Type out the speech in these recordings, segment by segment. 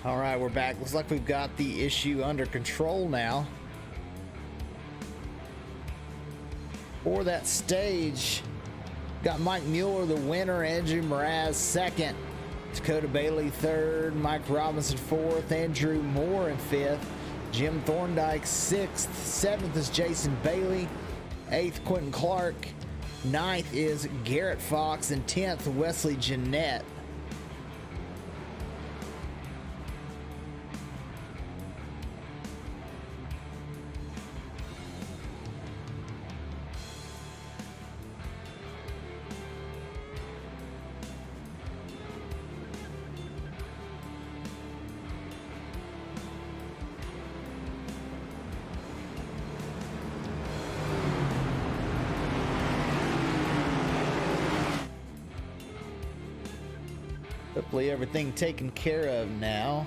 All right, we're back. Looks like we've got the issue under control now. For that stage, got Mike Mueller the winner, Andrew Mraz second, Dakota Bailey third, Mike Robinson fourth, Andrew Moore in fifth, Jim Thorndike sixth, seventh is Jason Bailey, eighth Quentin Clark, ninth is Garrett Fox, and 10th Wesley Jeanette. Hopefully everything taken care of now.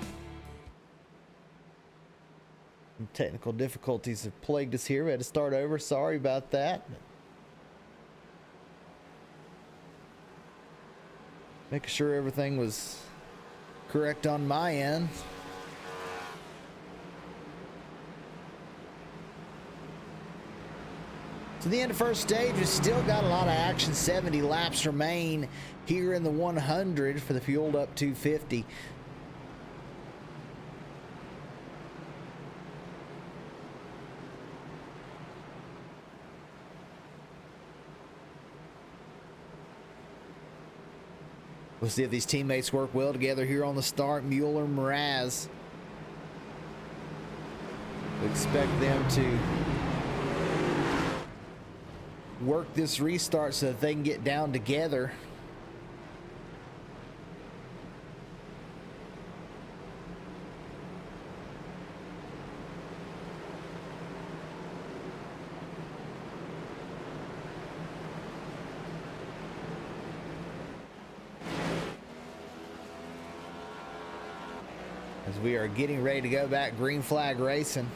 Some technical difficulties have plagued us here. We had to start over. Sorry about that. Making sure everything was correct on my end. So the end of first stage, we've still got a lot of action. 70 laps remain here in the 100 for the fueled up 250. We'll see if these teammates work well together here on the start. Mueller, Mraz. We expect them to work this restart so that they can get down together. As we are getting ready to go back green flag racing.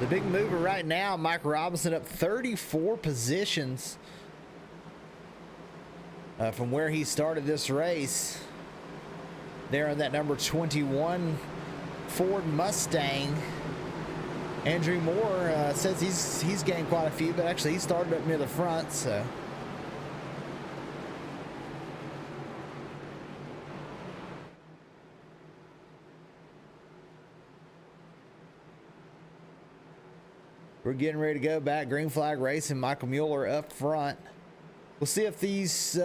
The big mover right now, Mike Robinson up 34 positions from where he started this race. There in that number 21 Ford Mustang. Andrew Moore says he's gained quite a few, but actually he started up near the front, so. We're getting ready to go back. Green flag racing. Michael Mueller up front. We'll see if these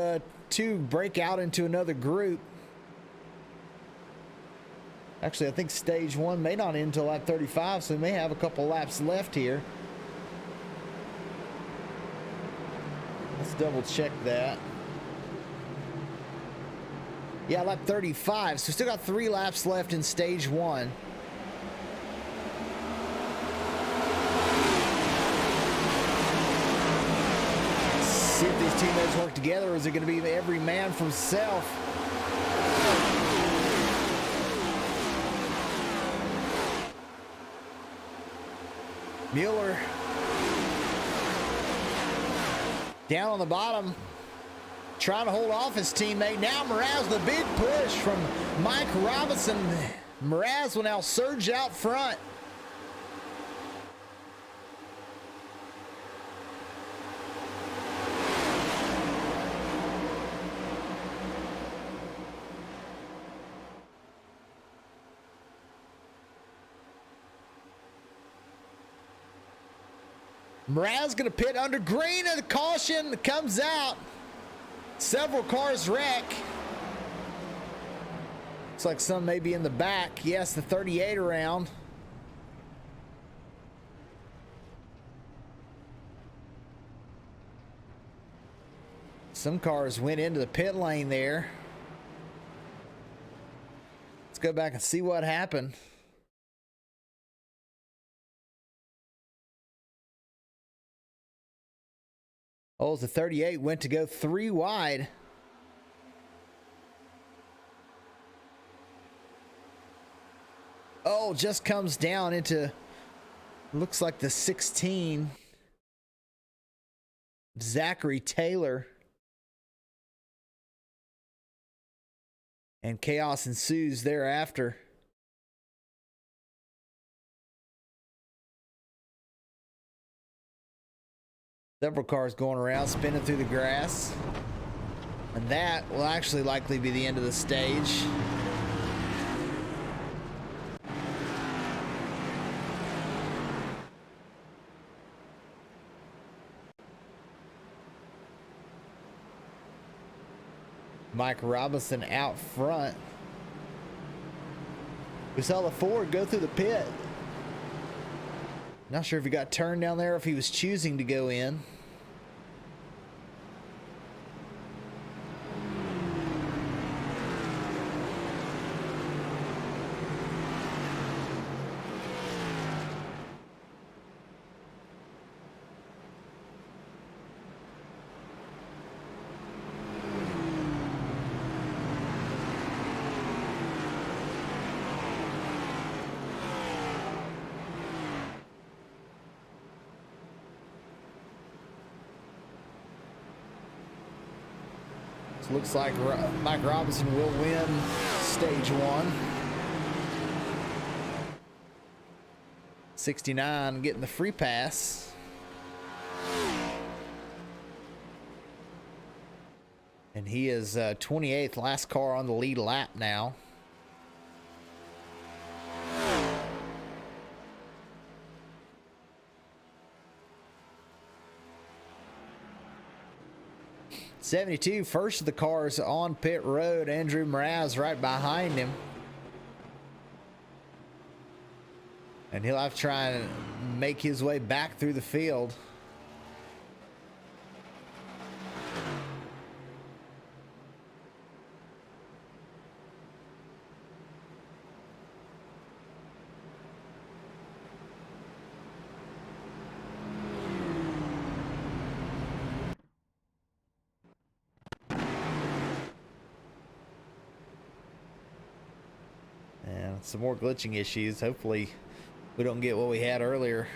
two break out into another group. Actually, I think stage one may not end until lap 35, so we may have a couple laps left here. Let's double check that. Yeah, lap 35. So we still got 3 laps left in stage one. See if these teammates work together, or is it going to be every man for himself? Mueller down on the bottom, trying to hold off his teammate. Now Mraz, the big push from Mike Robinson. Mraz will now surge out front. Mraz gonna pit under green, and the caution comes out. Several cars wreck. Looks like some may be in the back. Yes, the 38 around. Some cars went into the pit lane there. Let's go back and see what happened. Oh, the 38 went to go 3 wide. Oh, just comes down into, looks like the 16. Zachary Taylor. And chaos ensues thereafter. Several cars going around, spinning through the grass. And that will actually likely be the end of the stage. Mike Robinson out front. We saw the Ford go through the pit. Not sure if he got turned down there or if he was choosing to go in. Looks like Mike Robinson will win stage 1. 69 getting the free pass. And he is 28th, last car on the lead lap now. '72, first of the cars on pit road. Andrew Mraz right behind him. And he'll have to try and make his way back through the field. Some more glitching issues. Hopefully we don't get what we had earlier.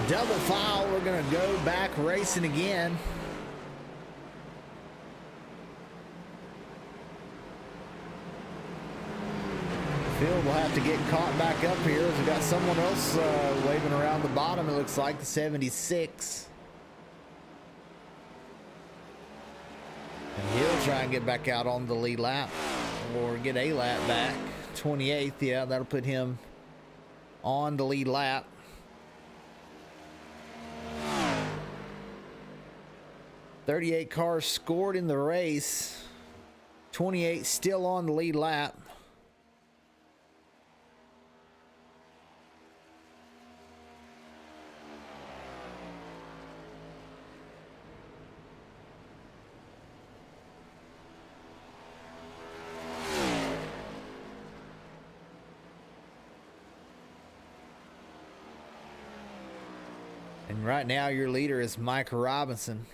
Double file, we're gonna go back racing again. Field will have to get caught back up here as we got someone else waving around the bottom. It looks like the 76. And he'll try and get back out on the lead lap or get a lap back. 28th, yeah, that'll put him on the lead lap. 38 cars scored in the race. 28 still on the lead lap. And right now your leader is Mike Robinson.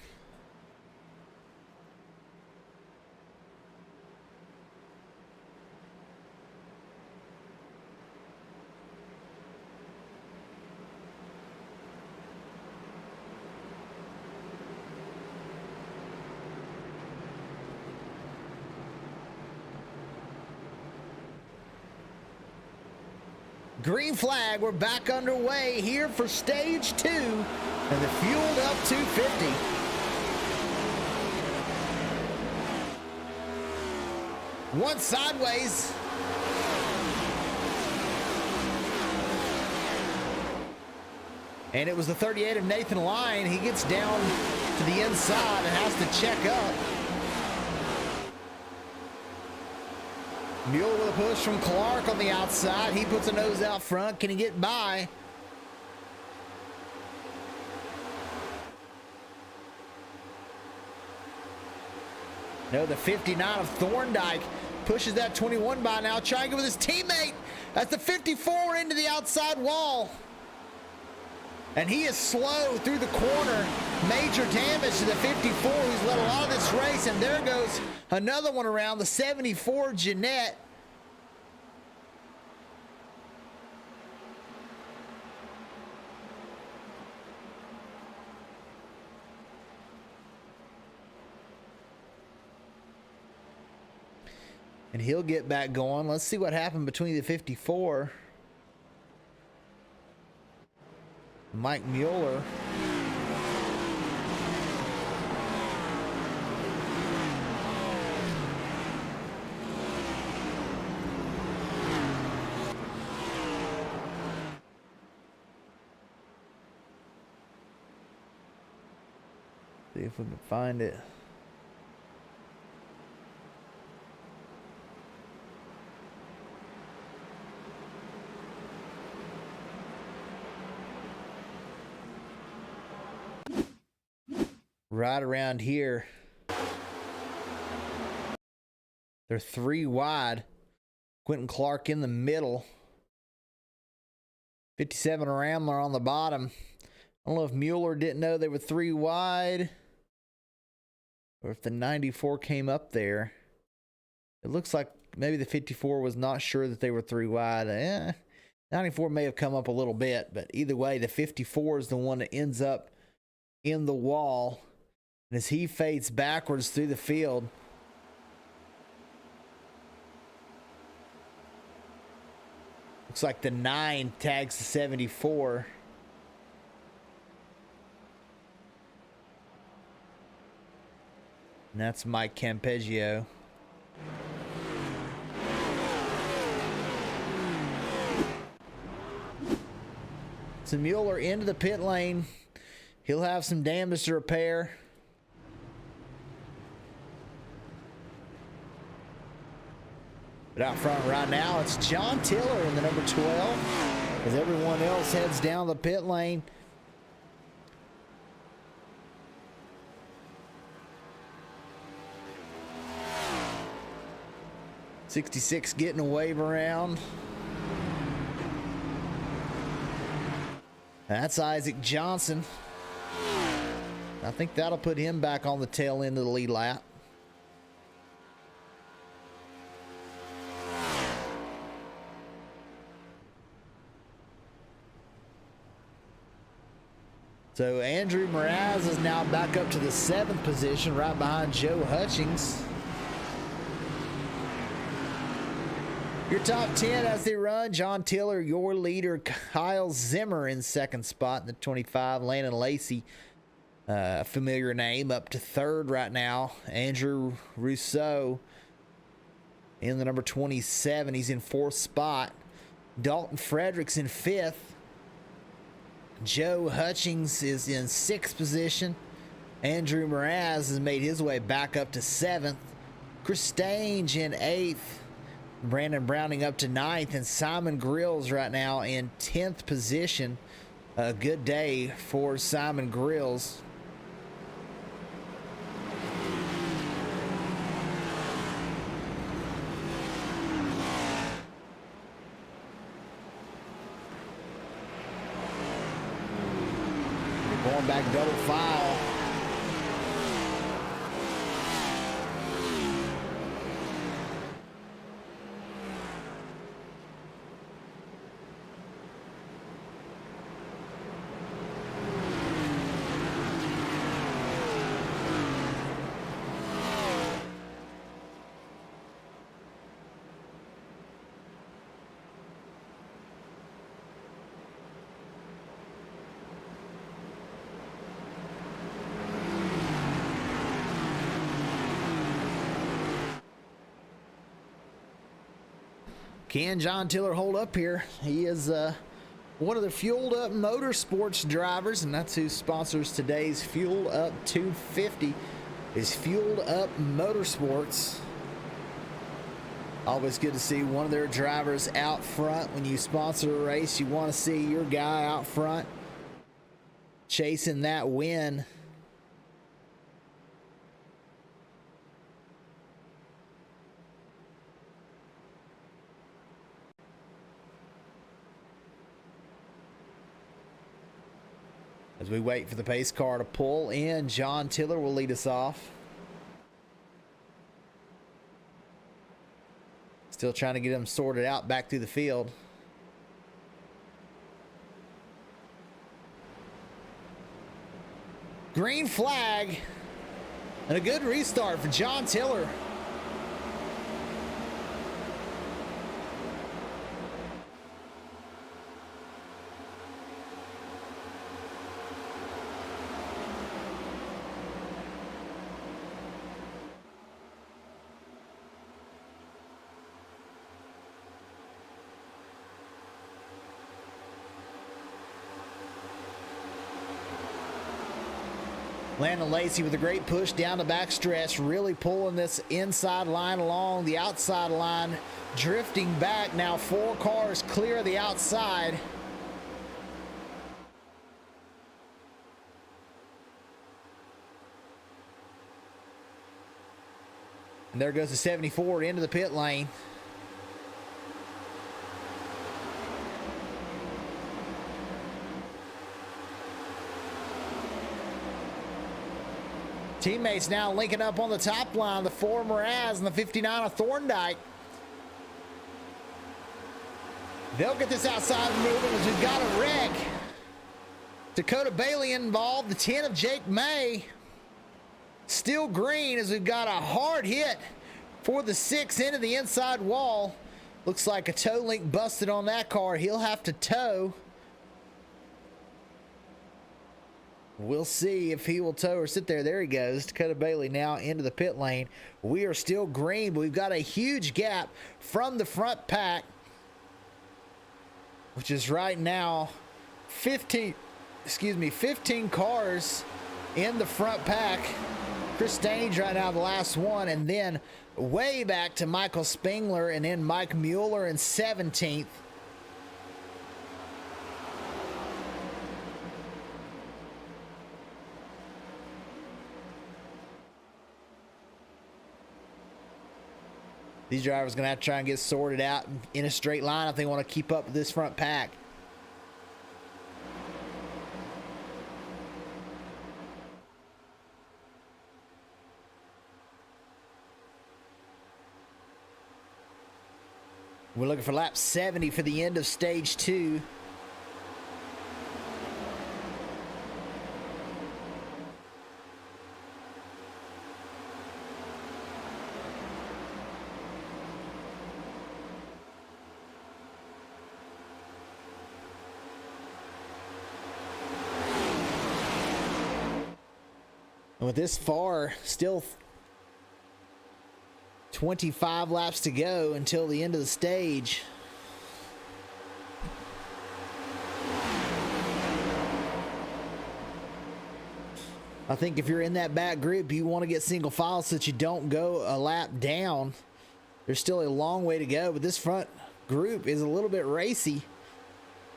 Green flag, we're back underway here for stage 2 and the fueled up 250. One sideways. And it was the 38 of Nathan Lyon. He gets down to the inside and has to check up. Mueller with a push from Clark on the outside. He puts a nose out front. Can he get by? No, the 59 of Thorndike pushes that 21 by now, trying to get with his teammate. That's the 54 into the outside wall. And he is slow through the corner. Major damage to the 54, who's led a lot of this race. And there goes another one around, the 74, Jeanette. And he'll get back going. Let's see what happened between the 54. Mike Mueller. See if we can find it. Right around here. They're 3 wide. Quentin Clark in the middle. 57 Ramler on the bottom. I don't know if Mueller didn't know they were 3 wide or if the 94 came up there. It looks like maybe the 54 was not sure that they were 3 wide. 94 may have come up a little bit, but either way, the 54 is the one that ends up in the wall. And as he fades backwards through the field, looks like the 9 tags the 74. And that's Mike Campeggio. So Mueller into the pit lane. He'll have some damage to repair. But out front right now, it's John Tiller in the number 12 as everyone else heads down the pit lane. '66 getting a wave around. That's Isaac Johnson. I think that'll put him back on the tail end of the lead lap. So Andrew Mraz is now back up to the 7th position, right behind Joe Hutchings. Your top 10 as they run: John Tiller, your leader; Kyle Zimmer in 2nd spot in the 25. Landon Lacey, a familiar name, up to 3rd right now. Andrew Rousseau in the number 27. He's in 4th spot. Dalton Fredericks in 5th. Joe Hutchings is in 6th position. Andrew Mraz has made his way back up to 7th. Chris Stange in 8th. Brandon Browning up to 9th. And Simon Grills right now in 10th position. A good day for Simon Grills. Going back double file. Can John Tiller hold up here? He is one of the Fueled Up Motorsports drivers, and that's who sponsors today's Fueled Up 250 is Fueled Up Motorsports. Always good to see one of their drivers out front. When you sponsor a race, you want to see your guy out front chasing that win. As we wait for the pace car to pull in, John Tiller will lead us off. Still trying to get him sorted out back through the field. Green flag and a good restart for John Tiller. Landon Lacey with a great push down the backstretch, really pulling this inside line along the outside line, drifting back. Now 4 cars clear of the outside. And there goes the 74 into the pit lane. Teammates now linking up on the top line, the 4 Mraz and the 59 of Thorndike. They'll get this outside moving as we've got a wreck. Dakota Bailey involved, the 10 of Jake May. Still green as we've got a hard hit for the 6 into the inside wall. Looks like a tow link busted on that car. He'll have to tow. We'll see if he will tow or sit there. There he goes. Dakota Bailey now into the pit lane. We are still green, but we've got a huge gap from the front pack, which is right now 15 cars in the front pack. Chris Stanage right now the last one, and then way back to Michael Spengler, and then Mike Mueller in 17th. These drivers are going to have to try and get sorted out in a straight line if they want to keep up with this front pack. We're looking for lap 70 for the end of stage 2. And with this far, still 25 laps to go until the end of the stage. I think if you're in that back group, you want to get single file so that you don't go a lap down. There's still a long way to go, but this front group is a little bit racy.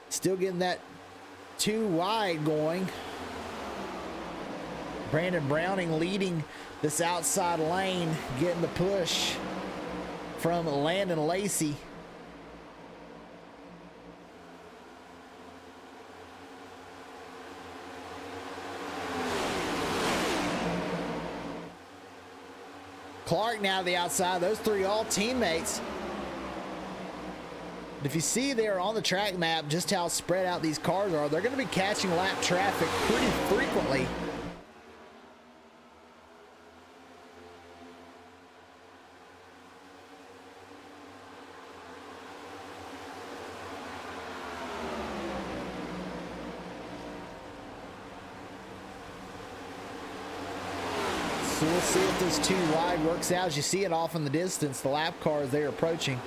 Still getting that 2 wide going. Brandon Browning leading this outside lane, getting the push from Landon Lacey. Clark now to the outside. Those 3 all teammates. If you see there on the track map just how spread out these cars are, they're going to be catching lap traffic pretty frequently. So we'll see if this 2 wide works out. As you see it off in the distance, the lap cars they're approaching.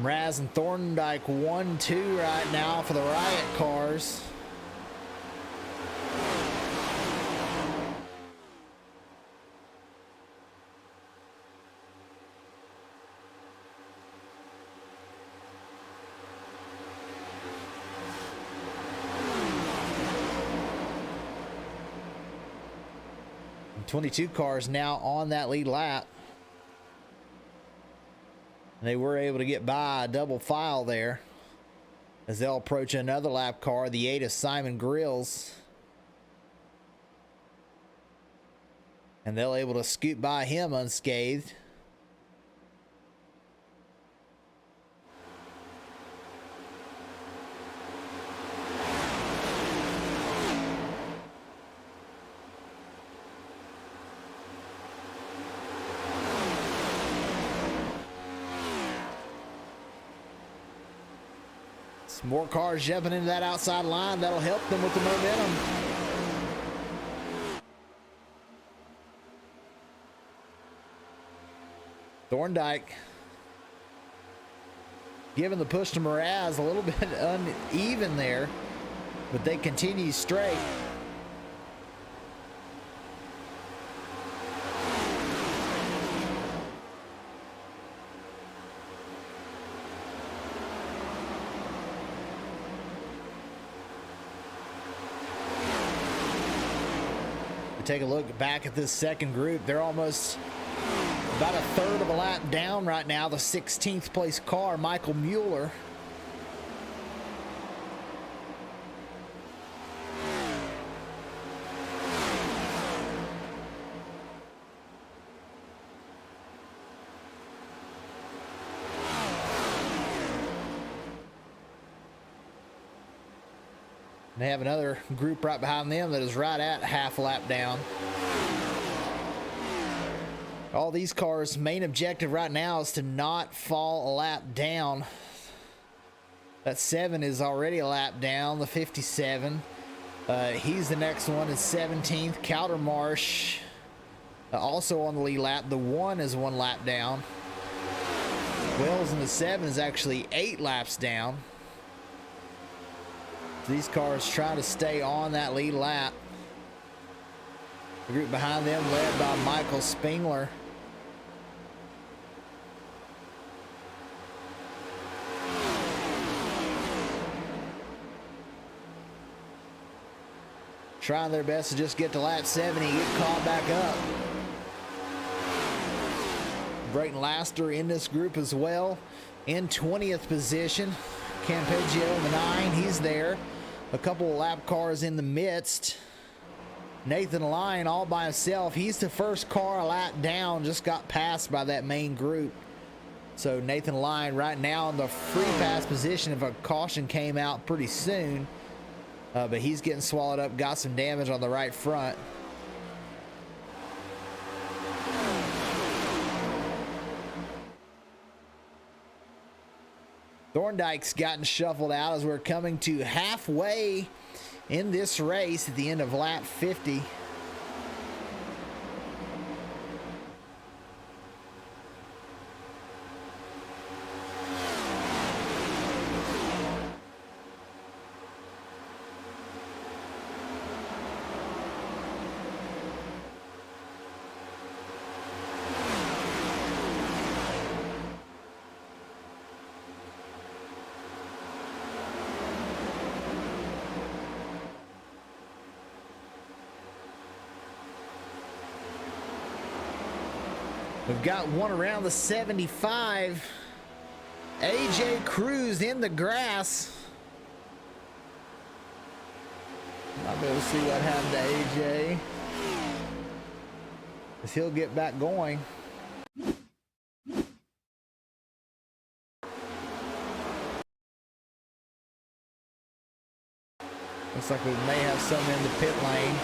Mraz and Thorndike 1-2 right now for the Riot cars. And 22 cars now on that lead lap. They were able to get by a double file there as they'll approach another lap car, the 8 of Simon Grills. And they'll able to scoot by him unscathed. Some more cars jumping into that outside line. That'll help them with the momentum. Thorndike giving the push to Mraz, a little bit uneven there, but they continue straight. Take a look back at this second group. They're almost about a third of a lap down right now. The 16th place car, Michael Mueller. They have another group right behind them that is right at half lap down. All these cars' main objective right now is to not fall a lap down. That 7 is already a lap down, the 57. He's the next one, is 17th. Caldermarsh also on the lead lap. The 1 is 1 lap down. Wells in the 7 is actually 8 laps down. These cars trying to stay on that lead lap. The group behind them led by Michael Spengler. Trying their best to just get to lap 70, get caught back up. Brayton Laster in this group as well, in 20th position. Campeggio in the 9, he's there. A couple of lap cars in the midst. Nathan Lyon all by himself. He's the first car a lap down, just got passed by that main group. So Nathan Lyon right now in the free pass position if a caution came out pretty soon. But he's getting swallowed up, got some damage on the right front. Thorndike's gotten shuffled out as we're coming to halfway in this race at the end of lap 50. We've got one around the 75. AJ Cruz in the grass. I'll be able to see what happened to AJ, as he'll get back going. Looks like we may have some in the pit lane.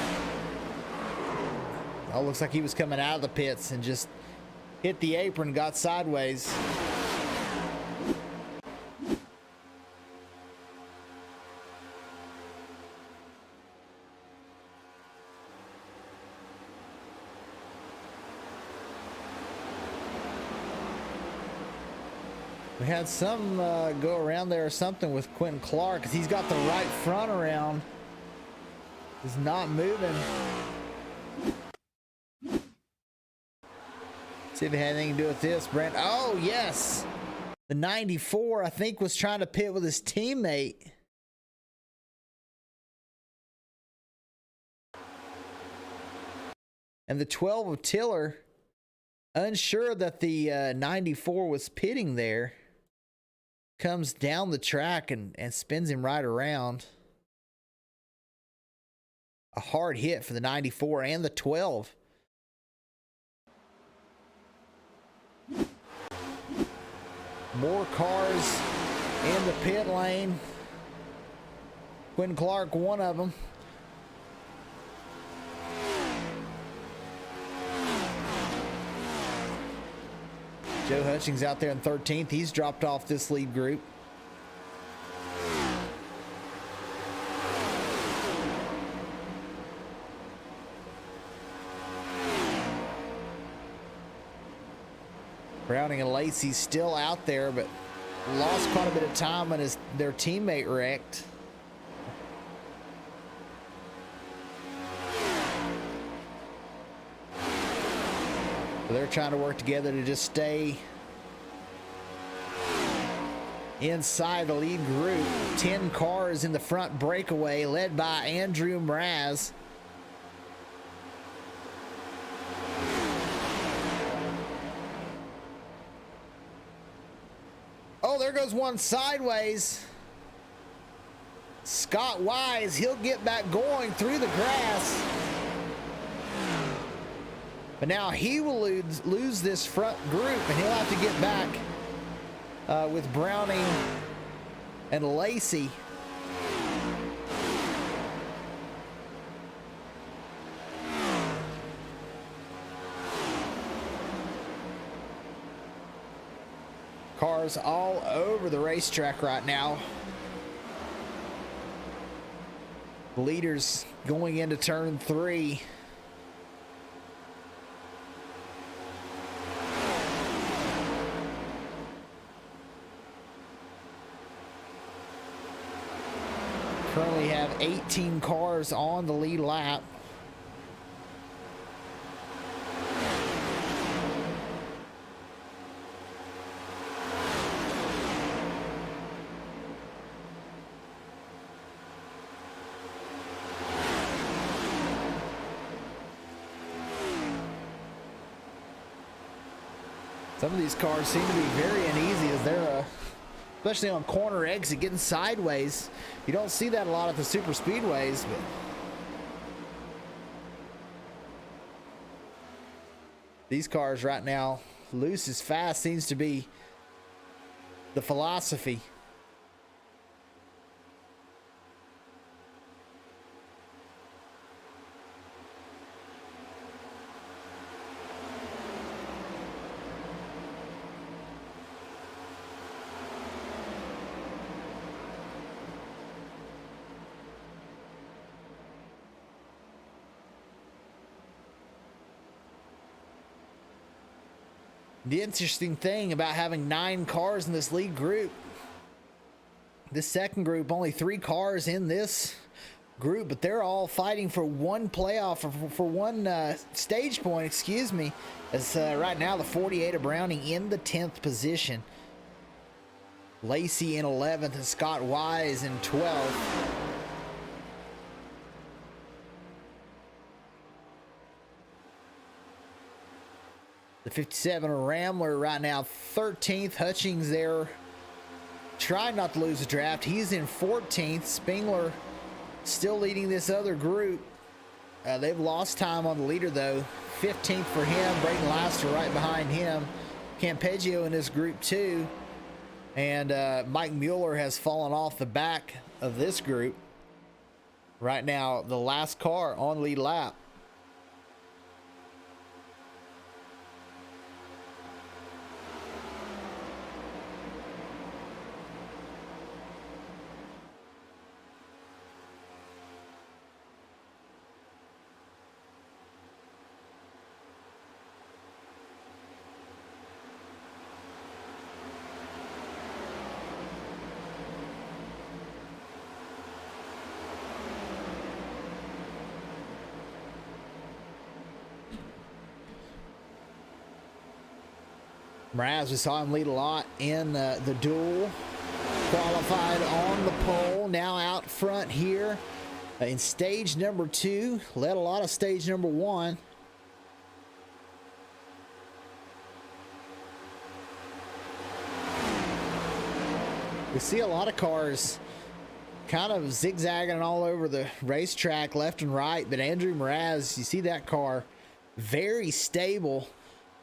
Oh, looks like he was coming out of the pits and just hit the apron, got sideways. We had some go around there or something with Quentin Clark because he's got the right front around. He's not moving. See if it had anything to do with this, Brent. Oh, yes. The 94, I think, was trying to pit with his teammate. And the 12 of Tiller, unsure that the 94 was pitting there, comes down the track and spins him right around. A hard hit for the 94 and the 12. More cars in the pit lane. Quentin Clark, one of them. Joe Hutchings out there in 13th. He's dropped off this lead group. Browning and Lacey still out there, but lost quite a bit of time when their teammate wrecked. So they're trying to work together to just stay inside the lead group. 10 cars in the front breakaway, led by Andrew Mraz. Oh, there goes one sideways. Scott Wise, he'll get back going through the grass. But now he will lose this front group, and he'll have to get back with Browning and Lacey. Cars all over the racetrack right now. Leaders going into turn 3. Currently have 18 cars on the lead lap. Some of these cars seem to be very uneasy as they're, especially on corner exit, getting sideways. You don't see that a lot at the super speedways, but these cars right now, loose as fast seems to be the philosophy. The interesting thing about having 9 cars in this lead group, this second group, only 3 cars in this group, but they're all fighting for one playoff, for one stage point, excuse me, as right now the 48 of Browning in the 10th position. Lacey in 11th and Scott Wise in 12th. The 57 Rambler right now 13th. Hutchings there trying not to lose a draft. He's in 14th. Spengler still leading this other group. They've lost time on the leader though. 15th for him. Braden Laster right behind him. Campeggio in this group too. And Mike Mueller has fallen off the back of this group. Right now the last car on lead lap. Mraz, we saw him lead a lot in the duel. Qualified on the pole, now out front here in stage number 2. Led a lot of stage number 1. We see a lot of cars kind of zigzagging all over the racetrack left and right, but Andrew Mraz, you see that car very stable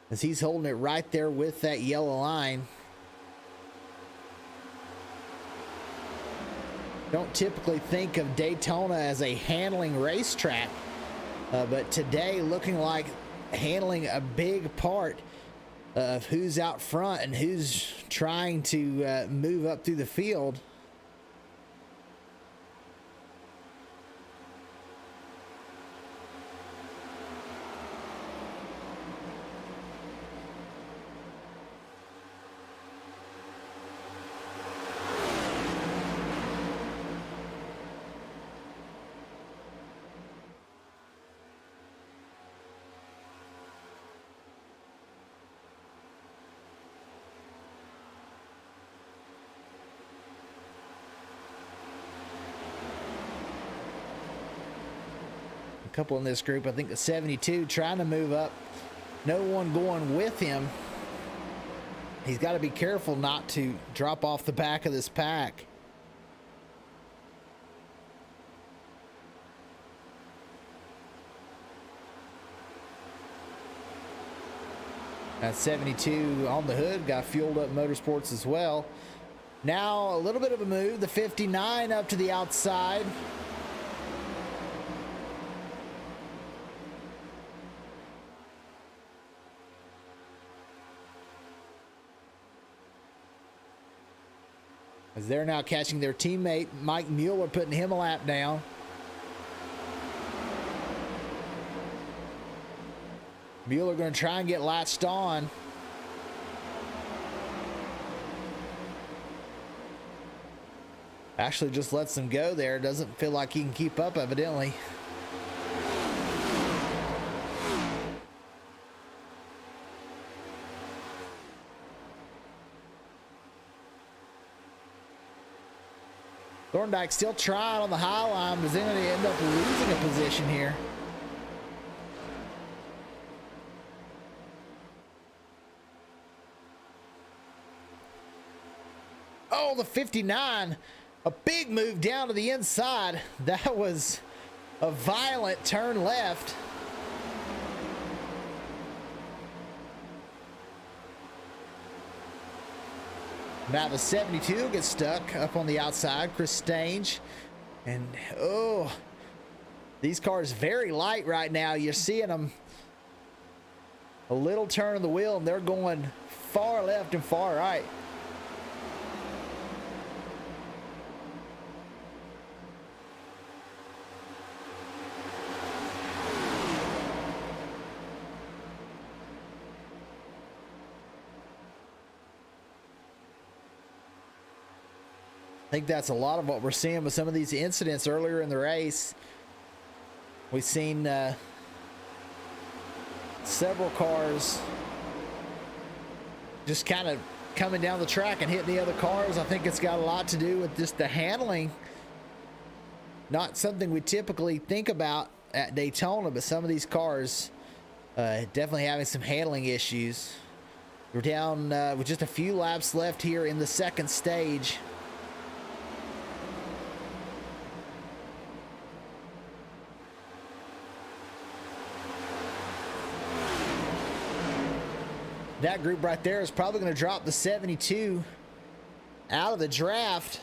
as he's holding it right there with that yellow line. Don't typically think of Daytona as a handling racetrack, but today looking like handling a big part of who's out front and who's trying to move up through the field. Couple in this group. I think the 72 trying to move up. No one going with him. He's got to be careful not to drop off the back of this pack. That 72 on the hood got fueled up motorsports as well. Now a little bit of a move. The 59 up to the outside. As they're now catching their teammate, Mike Mueller, putting him a lap down. Mueller going to try and get latched on. Actually just lets him go there. Doesn't feel like he can keep up, evidently. Thorndike still trying on the high line, but is going to end up losing a position here. Oh, the 59. A big move down to the inside. That was a violent turn left. Now the 72 gets stuck up on the outside. Chris Stange. And, oh, these cars very light right now. You're seeing them a little turn of the wheel, and they're going far left and far right. I think that's a lot of what we're seeing with some of these incidents earlier in the race. We've seen several cars just kind of coming down the track and hitting the other cars. I think it's got a lot to do with just the handling. Not something we typically think about at Daytona, but some of these cars definitely having some handling issues. We're down with just a few laps left here in the second stage. That group right there is probably going to drop the 72 out of the draft.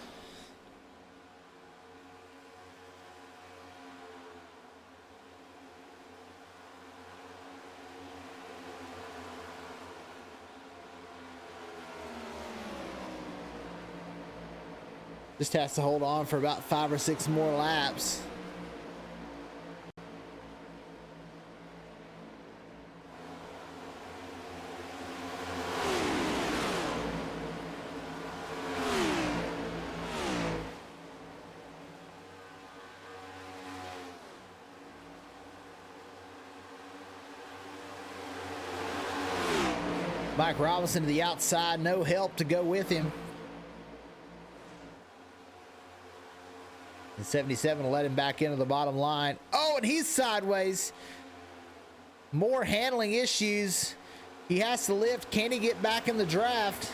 Just has to hold on for about 5 or 6 more laps. Mike Robinson to the outside, no help to go with him. And 77 to let him back into the bottom line. Oh, and he's sideways. More handling issues. He has to lift. Can he get back in the draft?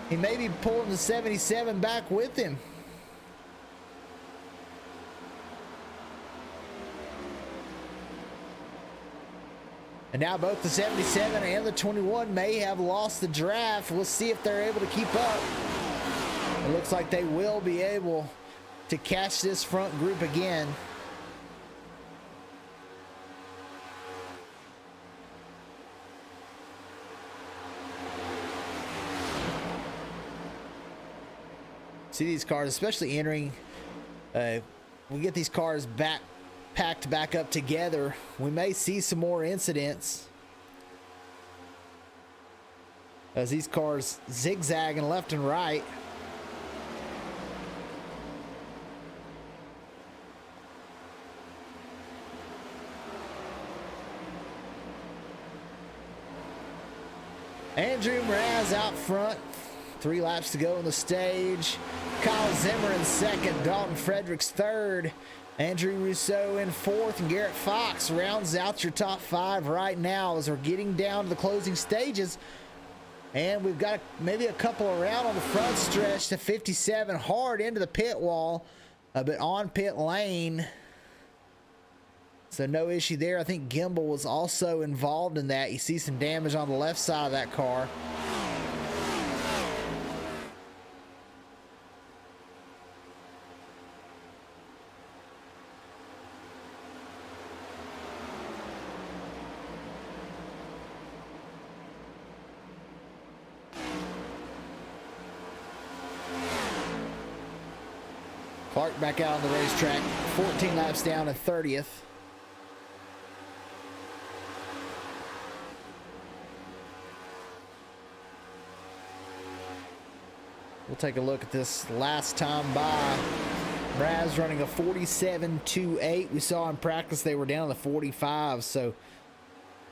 He may be pulling the 77 back with him. And now both the 77 and the 21 may have lost the draft. We'll see if they're able to keep up. It looks like they will be able to catch this front group again. See these cars, especially entering, we get these cars packed back up together. We may see some more incidents as these cars zigzagging left and right. Andrew Mraz out front. 3 laps to go on the stage. Kyle Zimmer in second. Dalton Fredericks third. Andrew Rousseau in fourth. And Garrett Fox rounds out your top 5 right now as we're getting down to the closing stages. And we've got maybe a couple around on the front stretch to 57. Hard into the pit wall, but on pit lane. So no issue there. I think Gimbal was also involved in that. You see some damage on the left side of that car. Clark back out on the racetrack. 14 laps down and 30th. We'll take a look at this last time by. Mraz running a 47.28. We saw in practice they were down to 45. So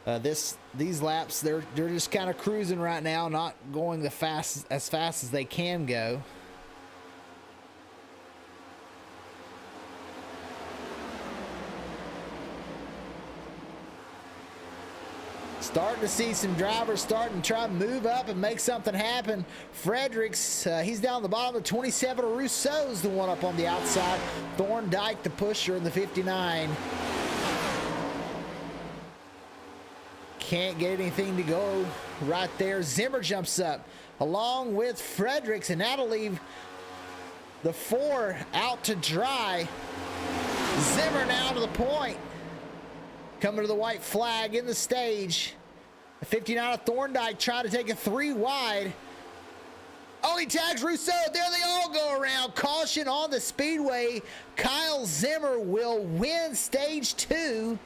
these laps they're just kind of cruising right now, not going as fast as they can go. Starting to see some drivers starting to try to move up and make something happen. Fredericks, he's down the bottom of 27. Rousseau's the one up on the outside. Thorndike, the pusher in the 59. Can't get anything to go right there. Zimmer jumps up along with Fredericks, and that'll leave the 4 out to dry. Zimmer now to the point. Coming to the white flag in the stage. The 59 of Thorndike trying to take a 3 wide. Oh, he tags Rousseau. There they all go around. Caution on the speedway. Kyle Zimmer will win stage 2.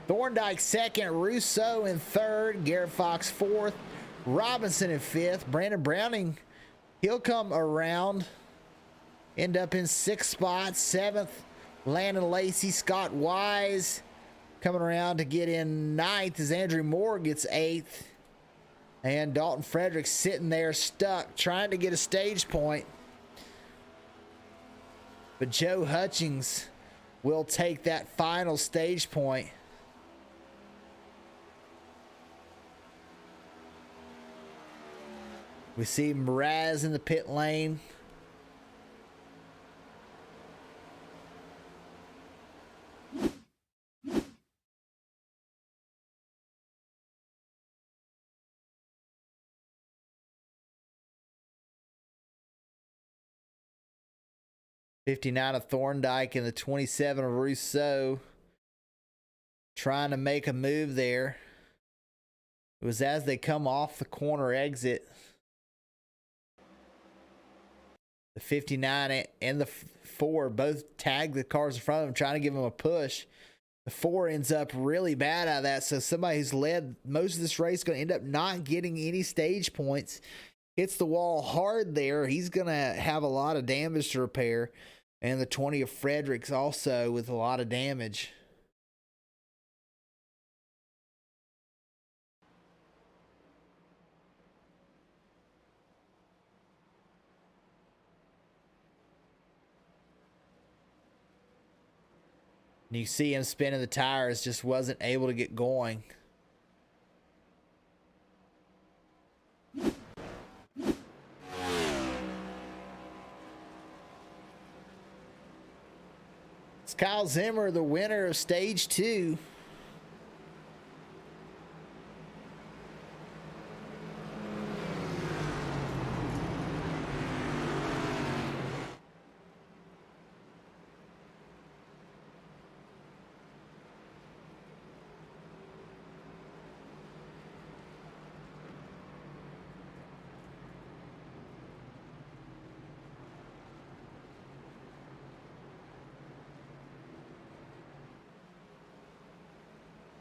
Thorndike second. Rousseau in third. Garrett Fox fourth. Robinson in fifth. Brandon Browning, he'll come around. End up in 6th spot. 7th. Landon Lacey. Scott Wise coming around to get in 9th as Andrew Moore gets 8th. And Dalton Fredericks sitting there stuck trying to get a stage point. But Joe Hutchings will take that final stage point. We see Mraz in the pit lane. '59 of Thorndike and the 27 of Rousseau trying to make a move there. It was as they come off the corner exit. The 59 and the 4 both tag the cars in front of them, trying to give them a push. The 4 ends up really bad out of that, so somebody who's led most of this race is going to end up not getting any stage points. Hits the wall hard there. He's going to have a lot of damage to repair. And the 20 of Fredericks also with a lot of damage. And you see him spinning the tires, just wasn't able to get going. It's Kyle Zimmer, the winner of stage 2.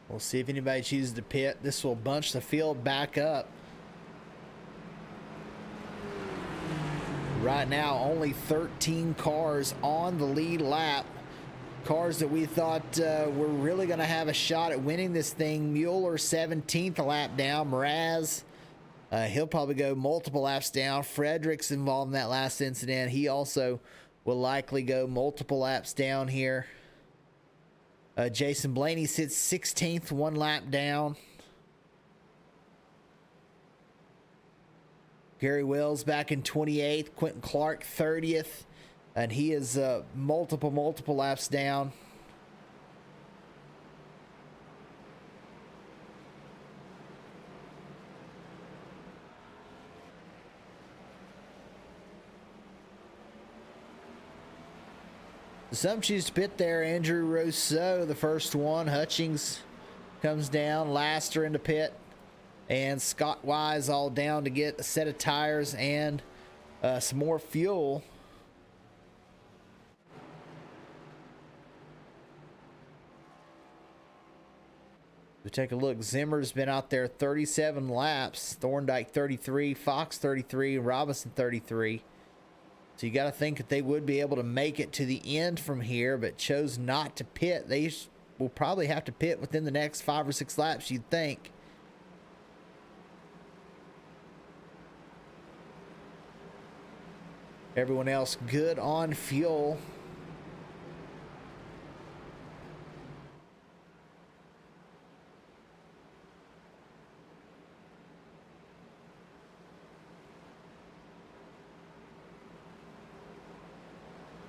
We'll see if anybody chooses to pit. This will bunch the field back up. Right now, only 13 cars on the lead lap. Cars that we thought were really going to have a shot at winning this thing. Mueller, 17th lap down. Mraz, he'll probably go multiple laps down. Frederick's involved in that last incident. He also will likely go multiple laps down here. Jason Blaney sits 16th, 1 lap down. Gary Wells back in 28th. Quentin Clark 30th. And he is multiple laps down. Some choose to pit there. Andrew Rousseau, the first one. Hutchings comes down. Laster into pit. And Scott Wise all down to get a set of tires and some more fuel. We take a look. Zimmer's been out there 37 laps. Thorndike 33, Fox 33, Robinson 33. So you got to think that they would be able to make it to the end from here, but chose not to pit. They will probably have to pit within the next 5 or 6 laps, you'd think. Everyone else good on fuel.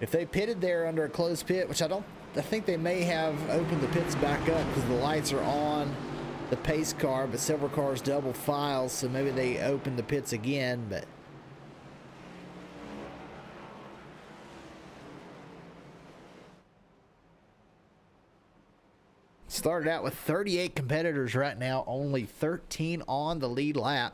If they pitted there under a closed pit, which I think they may have opened the pits back up because the lights are on the pace car, but several cars double file, so maybe they opened the pits again, but started out with 38 competitors right now, only 13 on the lead lap.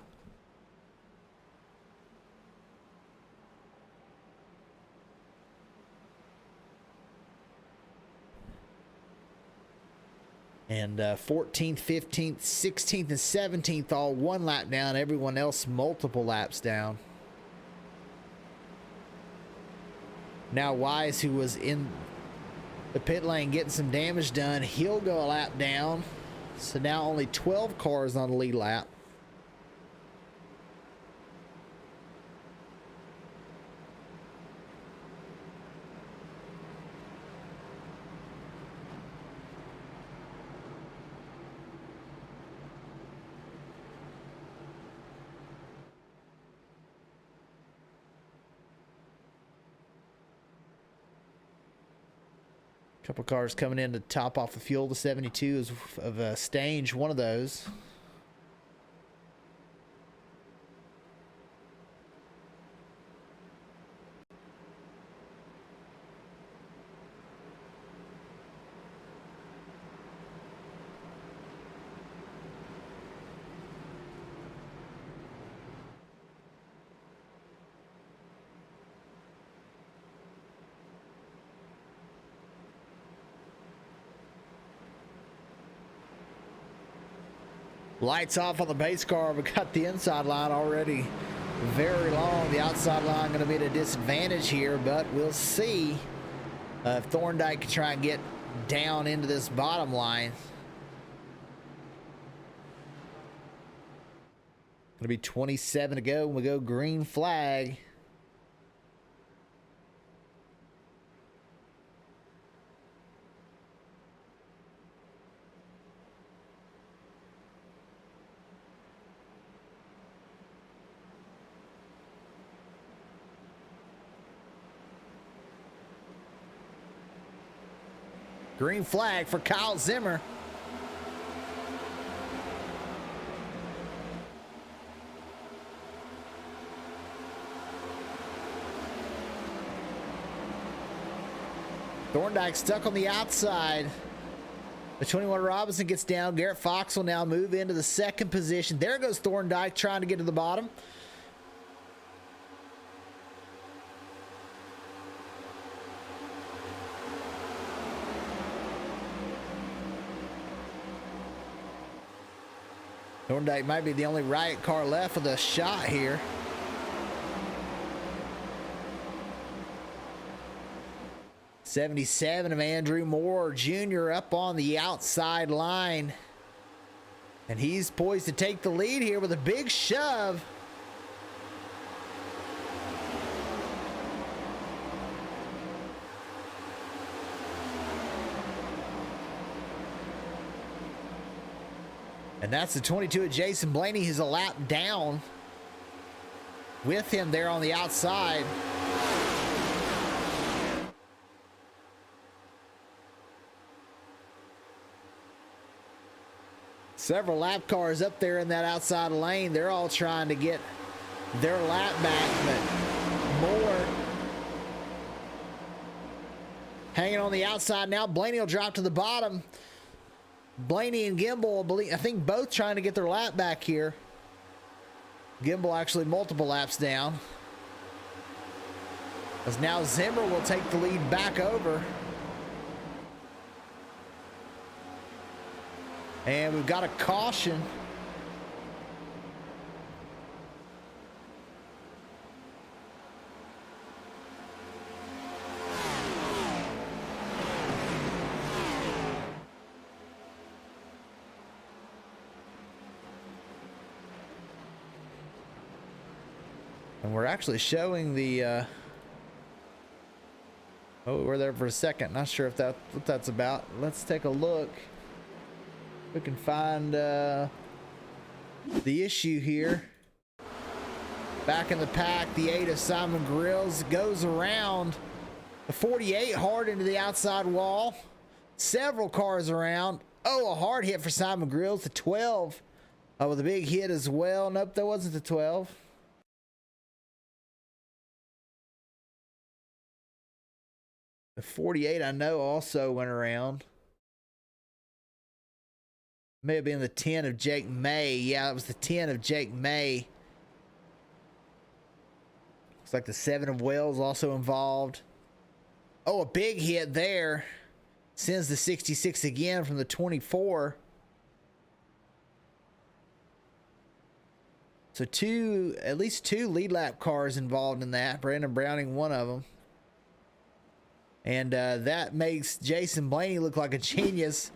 And 14th, 15th, 16th, and 17th all 1 lap down. Everyone else multiple laps down. Now Wise, who was in the pit lane getting some damage done, he'll go a lap down. So now only 12 cars on the lead lap. Couple cars coming in to top off the fuel. The 72 is of Stange, one of those. Lights off on the base car. We got the inside line already very long. The outside line going to be at a disadvantage here, but we'll see if Thorndike can try and get down into this bottom line. Going to be 27 to go when we go green flag. Green flag for Kyle Zimmer. Thorndike stuck on the outside. The 21 Robinson gets down. Garrett Fox will now move into the second position. There goes Thorndike trying to get to the bottom. Thorndike might be the only Riot car left with a shot here. '77 of Andrew Moore Jr. up on the outside line. And he's poised to take the lead here with a big shove. And that's the 22 of Jason Blaney, who's a lap down with him there on the outside. Several lap cars up there in that outside lane. They're all trying to get their lap back, but Moore hanging on the outside now. Blaney will drop to the bottom. Blaney and Gimbel, I think, both trying to get their lap back here. Gimbel actually multiple laps down. As now Zimmer will take the lead back over. And we've got a caution. And we're actually showing the oh, we're there for a second. Not sure if what that's about. Let's take a look. We can find the issue here. Back in the pack, the 8 of Simon Grills goes around the 48 hard into the outside wall. Several cars around. Oh, a hard hit for Simon Grills. The 12 with a big hit as well. Nope, that wasn't the 12. The 48 I know also went around. May have been the 10 of Jake May. Yeah, it was the 10 of Jake May. Looks like the 7 of Wells also involved. Oh, a big hit there. Sends the 66 again from the 24. So at least two lead lap cars involved in that. Brandon Browning, one of them. And that makes Jason Blaney look like a genius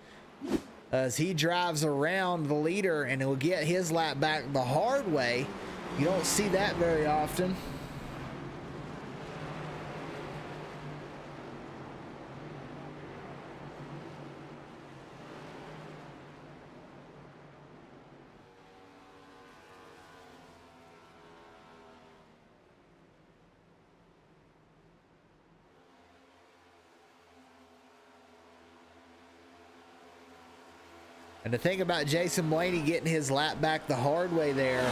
as he drives around the leader and will get his lap back the hard way. You don't see that very often. And the thing about Jason Blaney getting his lap back the hard way there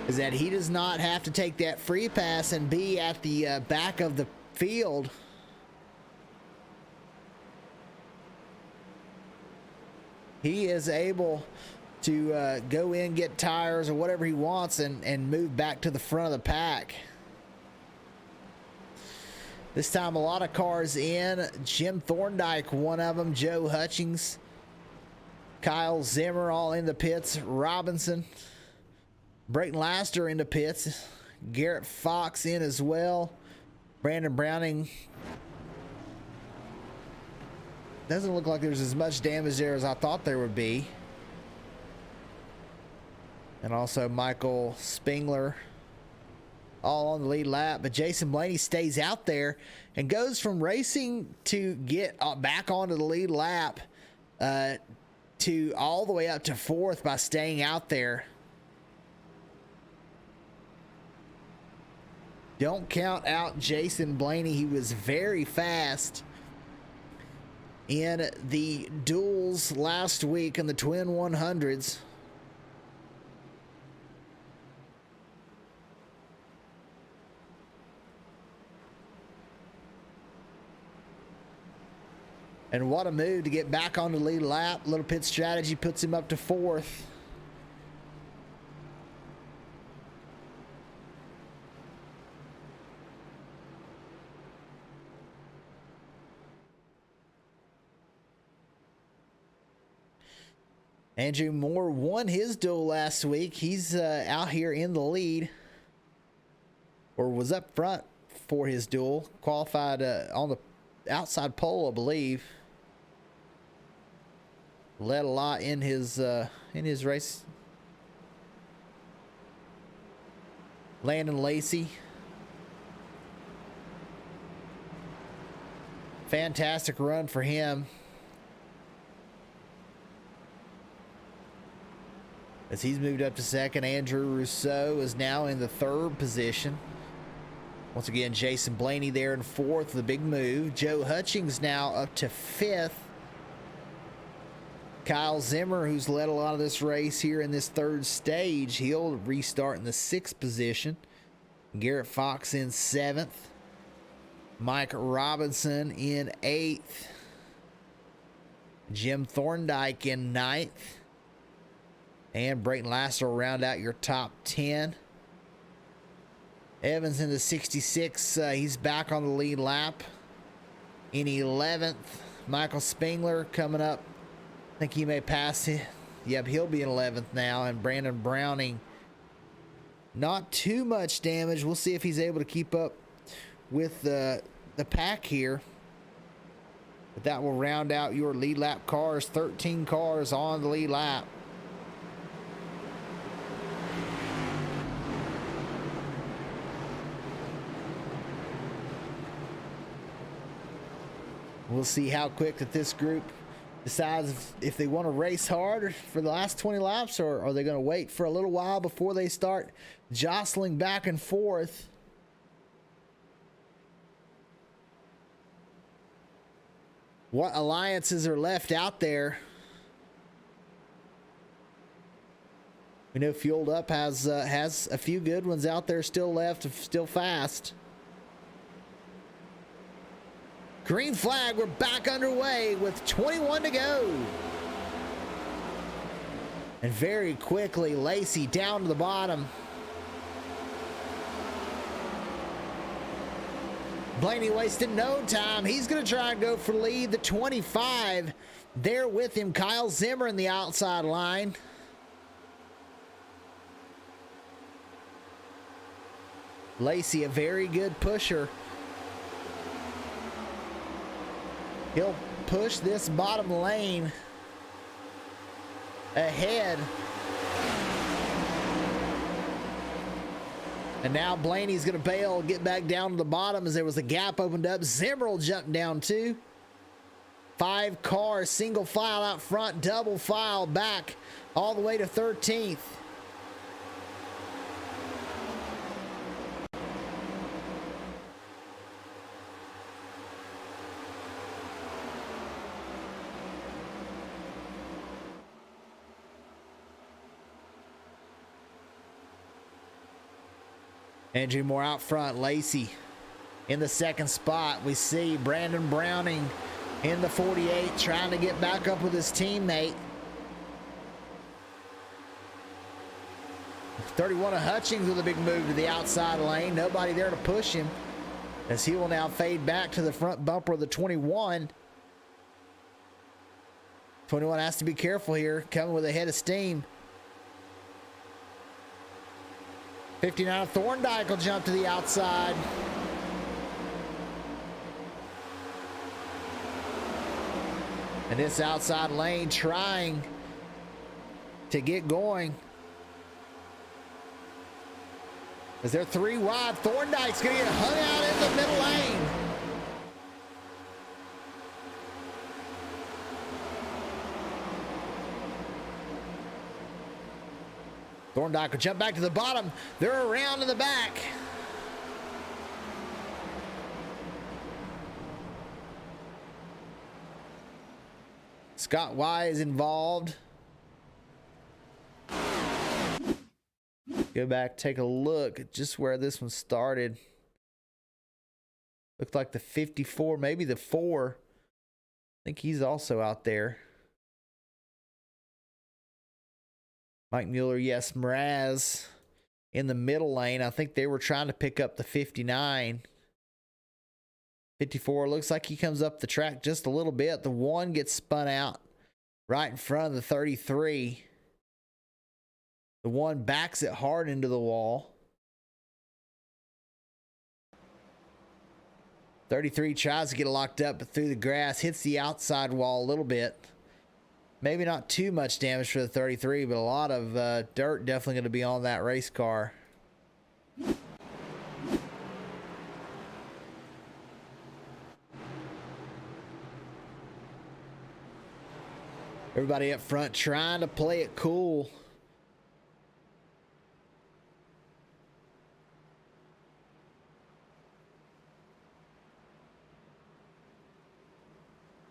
is that he does not have to take that free pass and be at the back of the field. He is able to go in, get tires or whatever he wants and move back to the front of the pack. This time a lot of cars in. Jim Thorndike, one of them. Joe Hutchings. Kyle Zimmer all in the pits. Robinson. Brayton Laster in the pits. Garrett Fox in as well. Brandon Browning. Doesn't look like there's as much damage there as I thought there would be. And also Michael Spengler all on the lead lap. But Jason Blaney stays out there and goes from racing to get back onto the lead lap to all the way up to fourth by staying out there. Don't count out Jason Blaney. He was very fast. in the duels last week in the Twin 100s. And what a move to get back on the lead lap. Little pit strategy puts him up to 4th. Andrew Moore won his duel last week. He's out here in the lead, or was up front for his duel. Qualified on the outside pole, I believe. Led a lot in his race. Landon Lacey. Fantastic run for him. As he's moved up to 2nd, Andrew Rousseau is now in the 3rd position. Once again, Jason Blaney there in 4th, the big move. Joe Hutchings now up to 5th. Kyle Zimmer, who's led a lot of this race here in this 3rd stage, he'll restart in the 6th position. Garrett Fox in 7th. Mike Robinson in 8th. Jim Thorndike in 9th. And Brayton Lasser will round out your top 10. Evans in the 66. He's back on the lead lap. In 11th, Michael Spengler coming up. I think he may pass it. Yep, he'll be in 11th now. And Brandon Browning, not too much damage. We'll see if he's able to keep up with the pack here. But that will round out your lead lap cars. 13 cars on the lead lap. We'll see how quick that this group decides if they want to race hard for the last 20 laps, or are they going to wait for a little while before they start jostling back and forth. What alliances are left out there? We know Fueled Up has a few good ones out there still left, still fast. Green flag, we're back underway with 21 to go. And very quickly, Lacey down to the bottom. Blaney wasted no time. He's going to try and go for lead. The 25 there with him. Kyle Zimmer in the outside line. Lacey, a very good pusher. He'll push this bottom lane ahead. And now Blaney's going to bail, get back down to the bottom as there was a gap opened up. Zimmer will jump down too. 5 cars, single file out front, double file back all the way to 13th. Andrew Moore out front. Lacey in the 2nd spot. We see Brandon Browning in the 48 trying to get back up with his teammate. 31 of Hutchings with a big move to the outside lane. Nobody there to push him as he will now fade back to the front bumper of the 21. 21 has to be careful here, coming with a head of steam. 59 Thorndike will jump to the outside. And this outside lane trying to get going. As they're 3 wide, Thorndike's going to get hung out in the middle lane. Thorndike will jump back to the bottom. They're around in the back. Scott Wise involved. Go back, take a look at just where this one started. Looked like the 54, maybe the 4. I think he's also out there. Mike Mueller, yes, Mraz in the middle lane. I think they were trying to pick up the 59. 54, looks like he comes up the track just a little bit. The 1 gets spun out right in front of the 33. The 1 backs it hard into the wall. 33 tries to get it locked up, but through the grass, hits the outside wall a little bit. Maybe not too much damage for the 33, but a lot of dirt definitely going to be on that race car. Everybody up front trying to play it cool.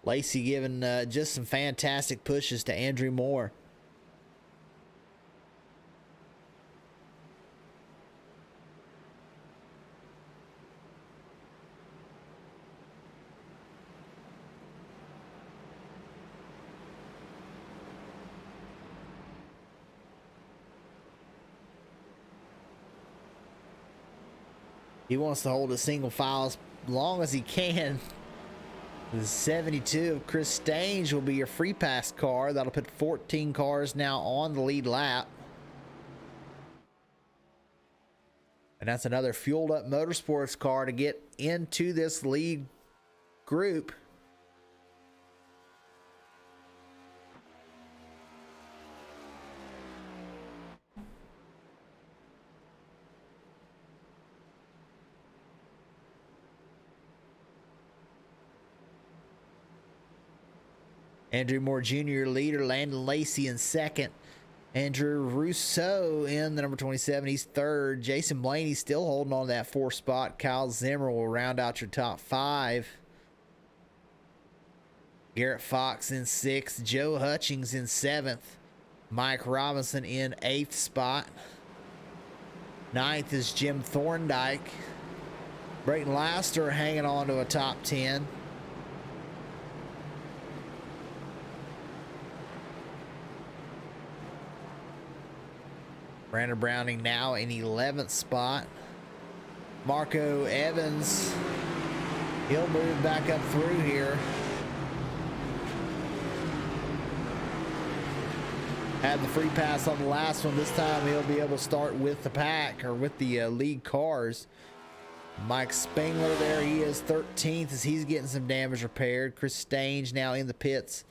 Lacey giving just some fantastic pushes to Andrew Moore. He wants to hold a single file as long as he can. The 72 of Chris Stange will be your free pass car. That'll put 14 cars now on the lead lap. And that's another fueled up motorsports car to get into this lead group. Andrew Moore Jr. leader, Landon Lacey in second. Andrew Rousseau in the number 27. He's third. Jason Blaney still holding on to that 4th spot. Kyle Zimmer will round out your top 5. Garrett Fox in 6th. Joe Hutchings in 7th. Mike Robinson in 8th spot. 9th is Jim Thorndike. Brayton Laster hanging on to a top 10. Brandon Browning now in 11th spot. Marco Evans, he'll move back up through here. Had the free pass on the last one. This time he'll be able to start with the pack or with the lead cars. Mike Spengler there, he is 13th as he's getting some damage repaired. Chris Stange now in the pits.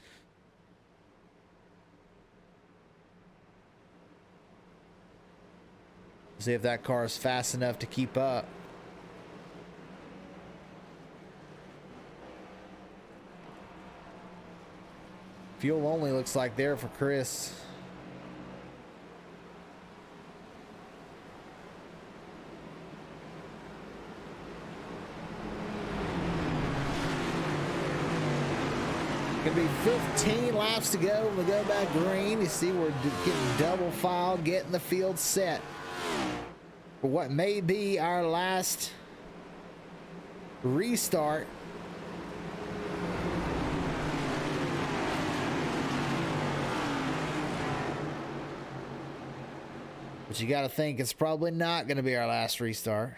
See if that car is fast enough to keep up. Fuel only looks like there for Chris. Gonna be 15 laps to go when we go back green. You see we're getting double file, getting the field set for what may be our last restart. But you got to think it's probably not going to be our last restart.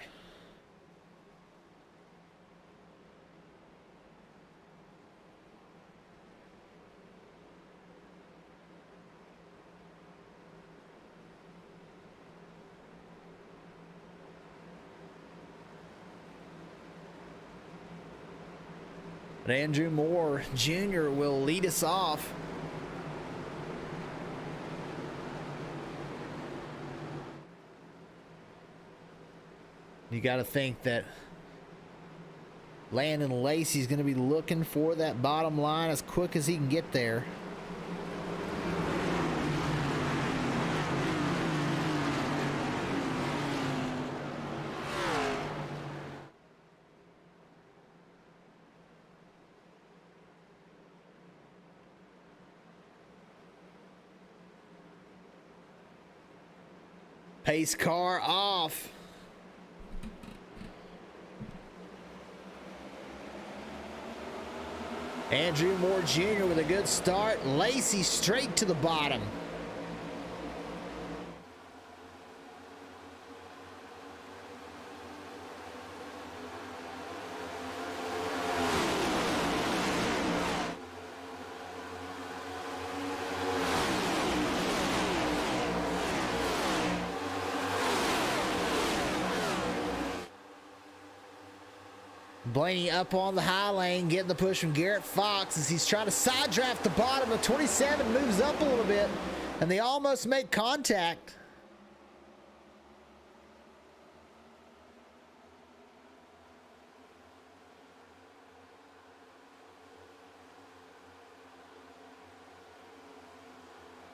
But Andrew Moore Jr. will lead us off. You got to think that Landon Lacey's going to be looking for that bottom line as quick as he can get there. Pace car off. Andrew Moore Jr. with a good start. Lacey straight to the bottom. Blaney up on the high lane, getting the push from Garrett Fox as he's trying to side draft the bottom of 27, moves up a little bit, and they almost make contact.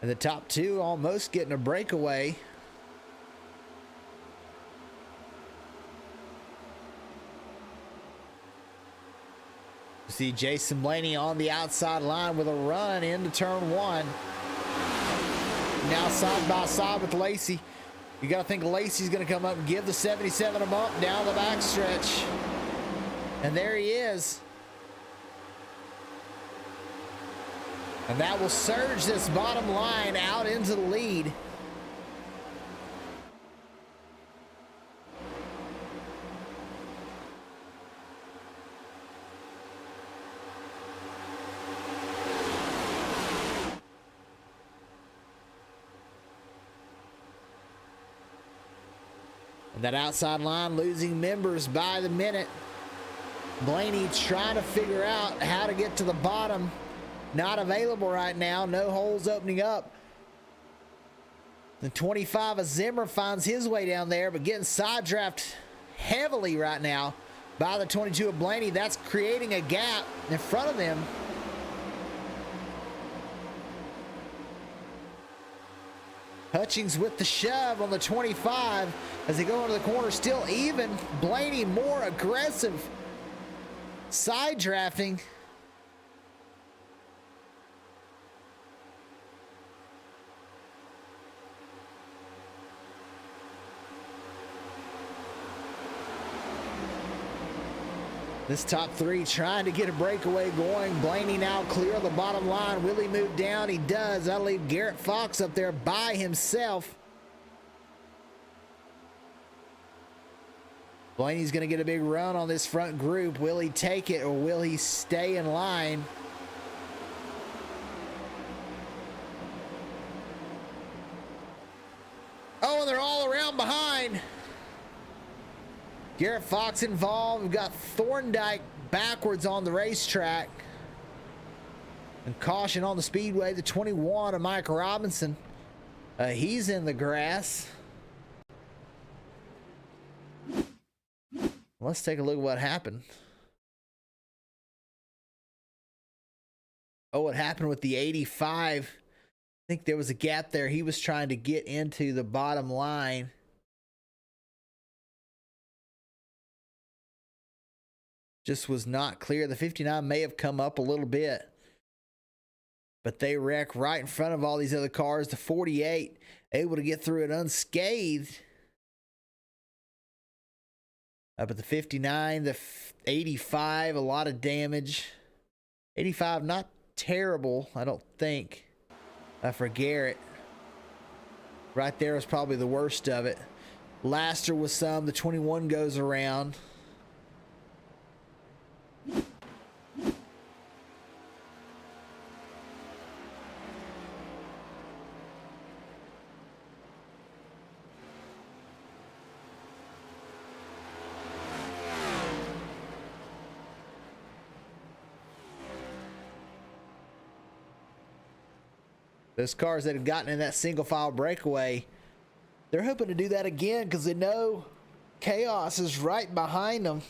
And the top two almost getting a breakaway. See Jason Blaney on the outside line with a run into turn one. Now side by side with Lacey. You got to think Lacey's going to come up and give the 77 a bump down the backstretch. And there he is. And that will surge this bottom line out into the lead. And that outside line losing members by the minute. Blaney trying to figure out how to get to the bottom. Not available right now. No holes opening up. The 25 of Zimmer finds his way down there, but getting side drafted heavily right now by the 22 of Blaney. That's creating a gap in front of them. Hutchings with the shove on the 25 as they go into the corner. Still even. Blaney more aggressive. Side drafting. This top three trying to get a breakaway going. Blaney now clear of the bottom line. Will he move down? He does. That'll leave Garrett Fox up there by himself. Blaney's going to get a big run on this front group. Will he take it or will he stay in line? Oh, and they're all around behind. Garrett Fox involved. We've got Thorndike backwards on the racetrack. And caution on the speedway. The 21 of Mike Robinson. He's in the grass. Let's take a look at what happened. Oh, what happened with the 85. I think there was a gap there. He was trying to get into the bottom line. Just was not clear. The 59 may have come up a little bit, but they wreck right in front of all these other cars. The 48 able to get through it unscathed. Up at the 59, the 85, a lot of damage. 85, not terrible, I don't think, for Garrett. Right there was probably the worst of it. Laster was some. The 21 goes around. Those cars that have gotten in that single file breakaway, they're hoping to do that again because they know chaos is right behind them.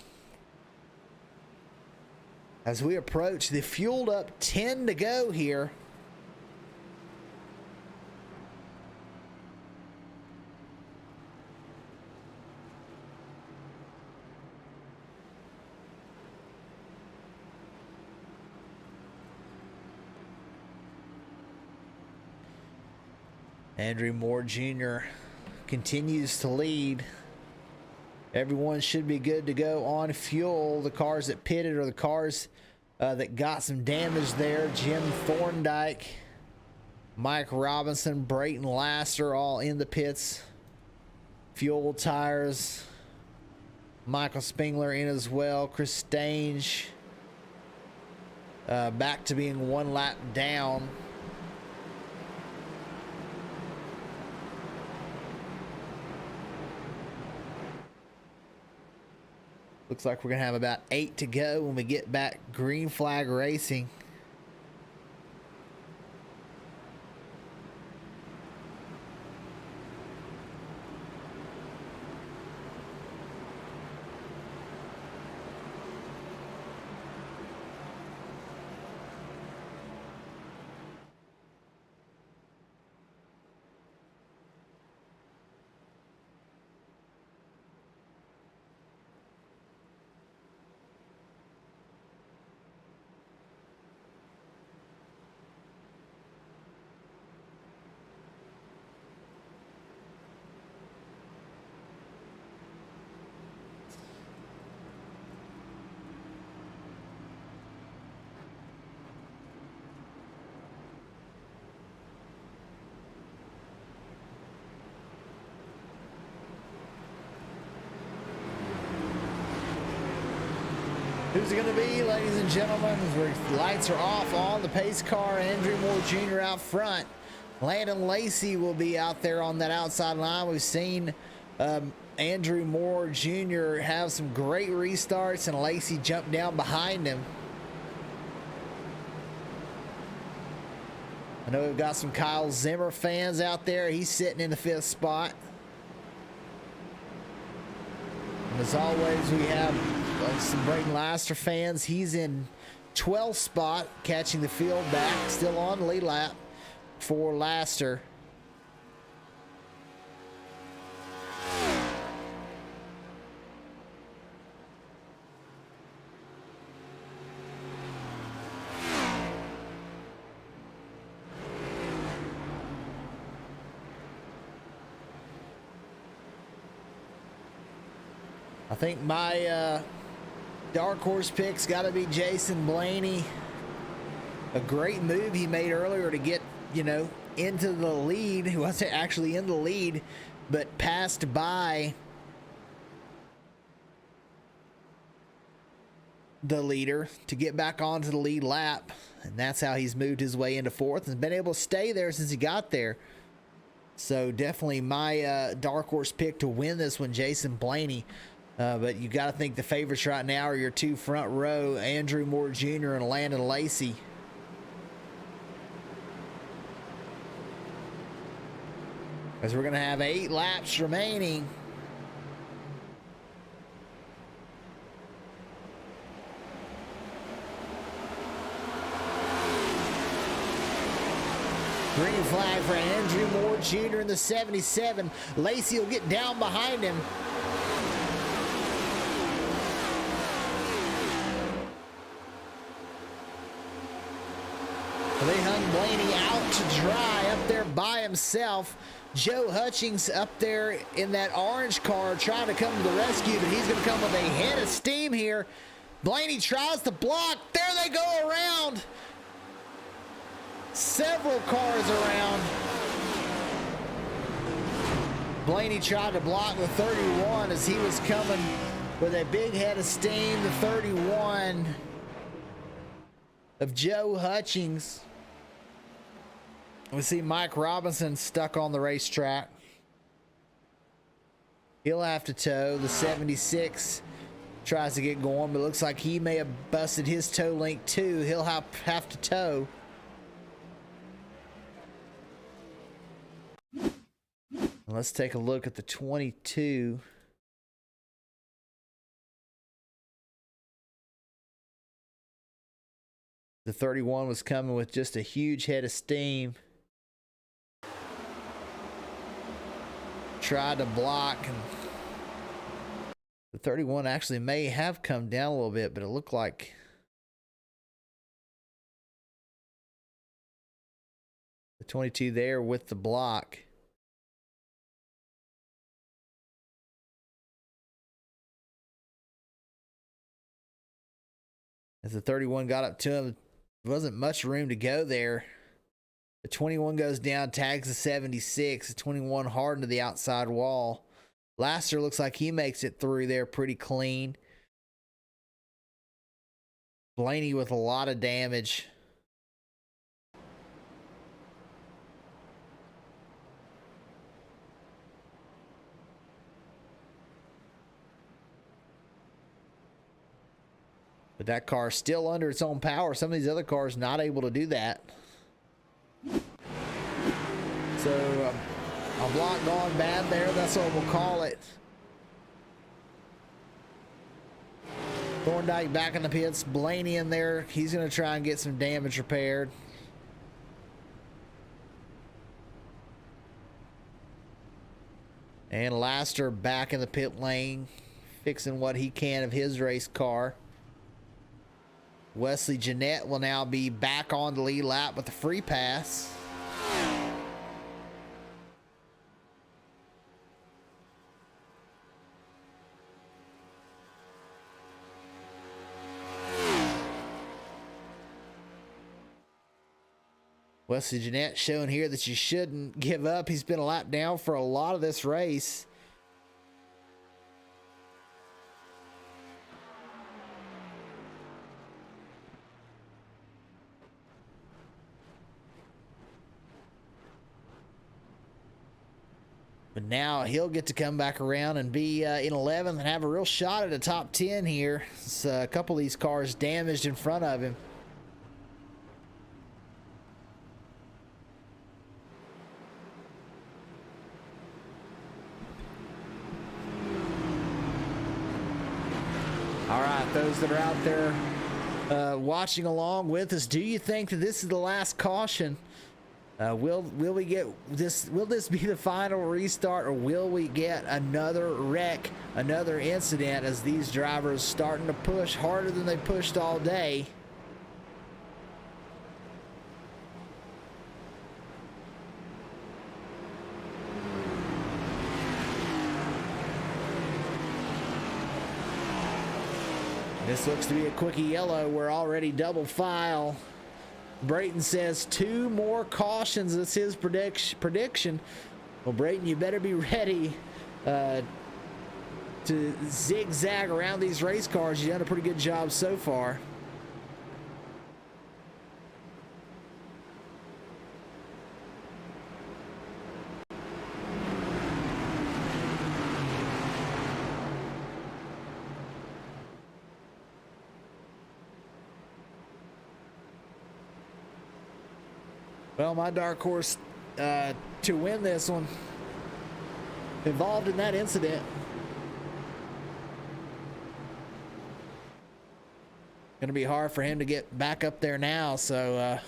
As we approach the fueled up 10 to go here. Andrew Moore Jr. continues to lead. Everyone should be good to go on fuel. The cars that pitted are the cars that got some damage there. Jim Thorndike, Mike Robinson, Brayton Laster all in the pits. Fuel tires. Michael Spengler in as well. Chris Stange back to being one lap down. Looks like we're going to have about 8 to go when we get back green flag racing. Who's it going to be, ladies and gentlemen? The lights are off on the pace car. Andrew Moore Jr. out front. Landon Lacey will be out there on that outside line. We've seen Andrew Moore Jr. have some great restarts, and Lacey jump down behind him. I know we've got some Kyle Zimmer fans out there. He's sitting in the 5th spot. And as always, we have some Brayton Laster fans. He's in 12th spot, catching the field back, still on the lead lap for Laster. I think my dark horse pick's got to be Jason Blaney. A great move he made earlier to get, you know, into the lead. He wasn't actually in the lead, but passed by the leader to get back onto the lead lap. And that's how he's moved his way into 4th and been able to stay there since he got there. So definitely my dark horse pick to win this one, Jason Blaney. But you got to think the favorites right now are your 2 front row, Andrew Moore Jr. and Landon Lacey. As we're going to have 8 laps remaining. Green flag for Andrew Moore Jr. in the 77. Lacey will get down behind him. They hung Blaney out to dry up there by himself. Joe Hutchings up there in that orange car trying to come to the rescue, but he's going to come with a head of steam here. Blaney tries to block. There they go around. Several cars around. Blaney tried to block the 31 as he was coming with a big head of steam. The 31 of Joe Hutchings. We see Mike Robinson stuck on the racetrack. He'll have to tow. The 76 tries to get going, but it looks like he may have busted his tow link too. He'll have to tow. Let's take a look at the 22. The 31 was coming with just a huge head of steam. Tried to block, and the 31 actually may have come down a little bit, but it looked like the 22 there with the block. As the 31 got up to him, there wasn't much room to go there. The 21 goes down, tags the 76. The 21 hard into the outside wall. Laster looks like he makes it through there pretty clean. Blaney with a lot of damage. But that car is still under its own power. Some of these other cars not able to do that. So a block gone bad there. That's what we'll call it. Thorndike back in the pits. Blaney in there. He's going to try and get some damage repaired. And Laster back in the pit lane, fixing what he can of his race car. Wesley Jeanette will now be back on the lead lap with the free pass. Wesley Jeanette showing here that you shouldn't give up. He's been a lap down for a lot of this race. But now he'll get to come back around and be in 11th and have a real shot at a top 10 here. It's a couple of these cars damaged in front of him. All right, those that are out there watching along with us, do you think that this is the last caution? Will we get this? Will this be the final restart, or will we get another wreck, another incident as these drivers starting to push harder than they pushed all day? This looks to be a quickie yellow. We're already double file. Brayton says 2 more cautions. That's his prediction. Well, Brayton, you better be ready to zigzag around these race cars. You've done a pretty good job so far. Well, my dark horse to win this one, involved in that incident. Going to be hard for him to get back up there now, so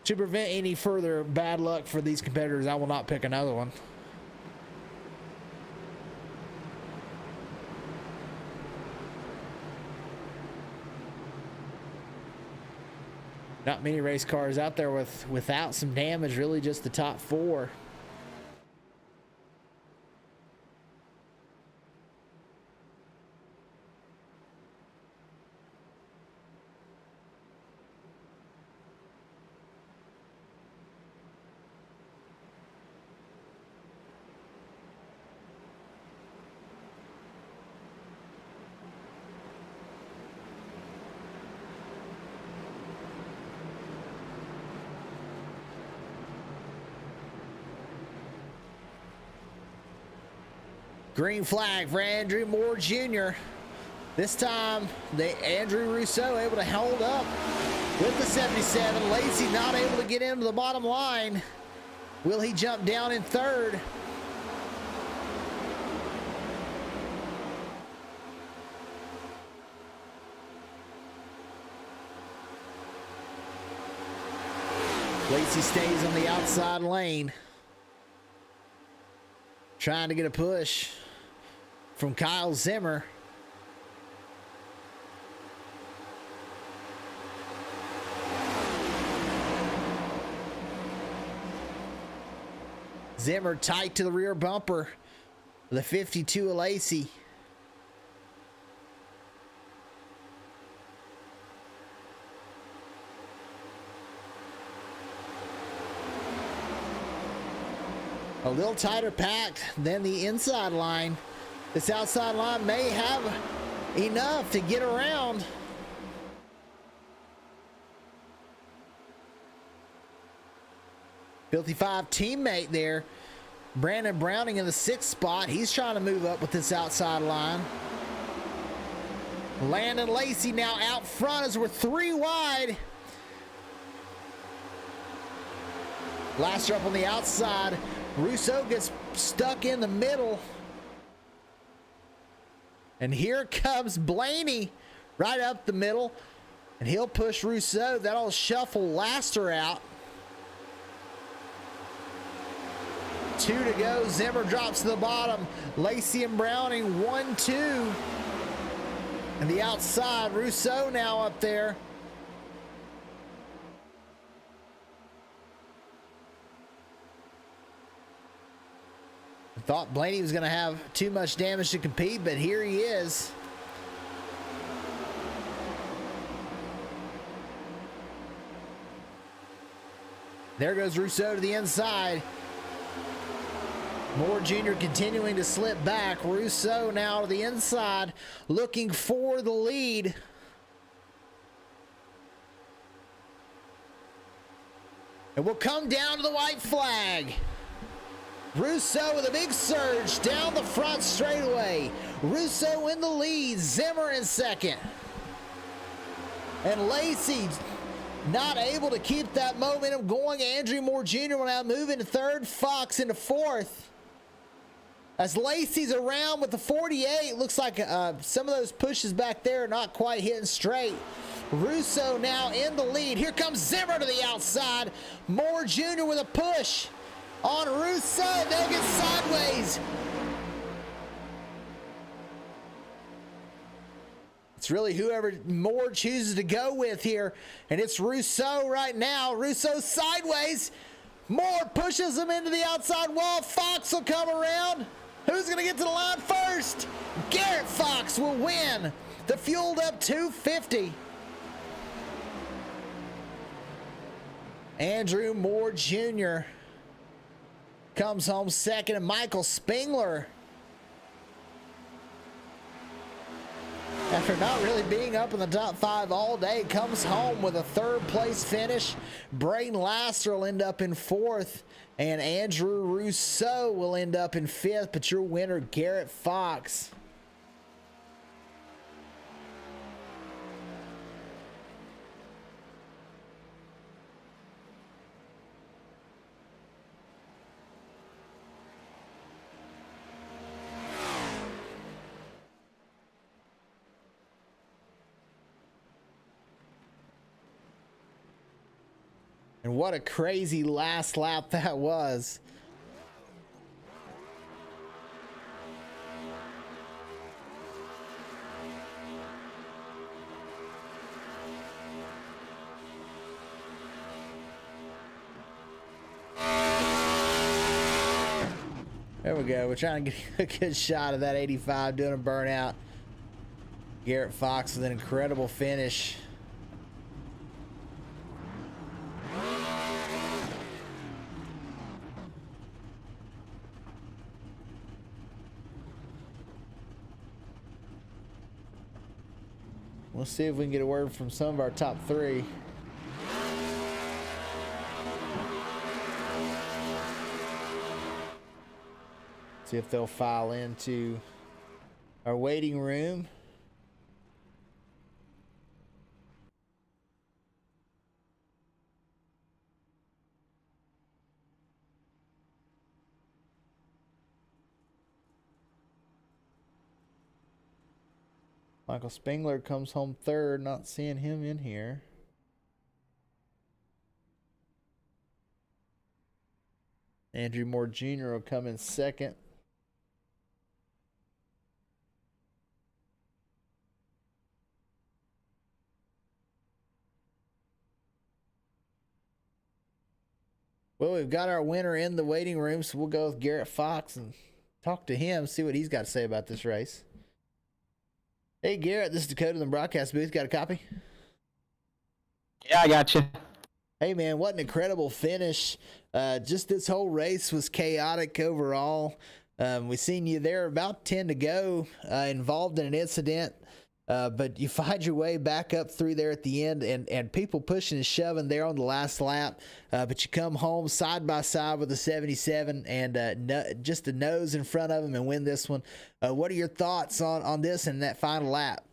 to prevent any further bad luck for these competitors, I will not pick another one. Not many race cars out there without some damage, really just the top 4. Green flag for Andrew Moore Jr. This time, Andrew Rousseau able to hold up with the 77. Lacey not able to get into the bottom line. Will he jump down in 3rd? Lacey stays on the outside lane, trying to get a push from Kyle Zimmer. Zimmer tight to the rear bumper. The 52 of Lacey. A little tighter packed than the inside line. This outside line may have enough to get around. Filthy 5 teammate there. Brandon Browning in the 6th spot. He's trying to move up with this outside line. Landon Lacey now out front as we're 3 wide. Blaster up on the outside. Rousseau gets stuck in the middle. And here comes Blaney right up the middle. And he'll push Rousseau. That'll shuffle Laster out. 2 to go. Zimmer drops to the bottom. Lacey and Browning 1-2. And the outside, Rousseau now up there. I thought Blaney was going to have too much damage to compete, but here he is. There goes Rousseau to the inside. Moore Jr. continuing to slip back. Rousseau now to the inside, looking for the lead. And we'll come down to the white flag. Rousseau with a big surge down the front straightaway. Rousseau in the lead. Zimmer in second. And Lacey not able to keep that momentum going. Andrew Moore Jr. will now move into third. Fox into fourth. As Lacey's around with the 48, looks like some of those pushes back there are not quite hitting straight. Rousseau now in the lead. Here comes Zimmer to the outside. Moore Jr. with a push on Rousseau. They'll get sideways. It's really whoever Moore chooses to go with here. And it's Rousseau right now. Rousseau sideways. Moore pushes him into the outside wall. Fox will come around. Who's going to get to the line first? Garrett Fox will win the fueled up 250. Andrew Moore Jr. comes home second, and Michael Spengler, after not really being up in the top 5 all day, comes home with a 3rd place finish. Braden Laster will end up in 4th, and Andrew Rousseau will end up in 5th, but your winner, Garrett Fox. And what a crazy last lap that was. There we go. We're trying to get a good shot of that 85 doing a burnout. Garrett Fox with an incredible finish. We'll see if we can get a word from some of our top 3. See if they'll file into our waiting room. Michael Spengler comes home 3rd, not seeing him in here. Andrew Moore Jr. will come in 2nd. Well, we've got our winner in the waiting room, so we'll go with Garrett Fox and talk to him, see what he's got to say about this race. Hey, Garrett, this is Dakota in the broadcast booth. Got a copy? Yeah, I got you. Hey man, what an incredible finish. Just this whole race was chaotic overall. We seen you there about 10 to go, involved in an incident. But you find your way back up through there at the end, and people pushing and shoving there on the last lap. But you come home side by side with the 77 and just the nose in front of them and win this one. What are your thoughts on this and that final lap?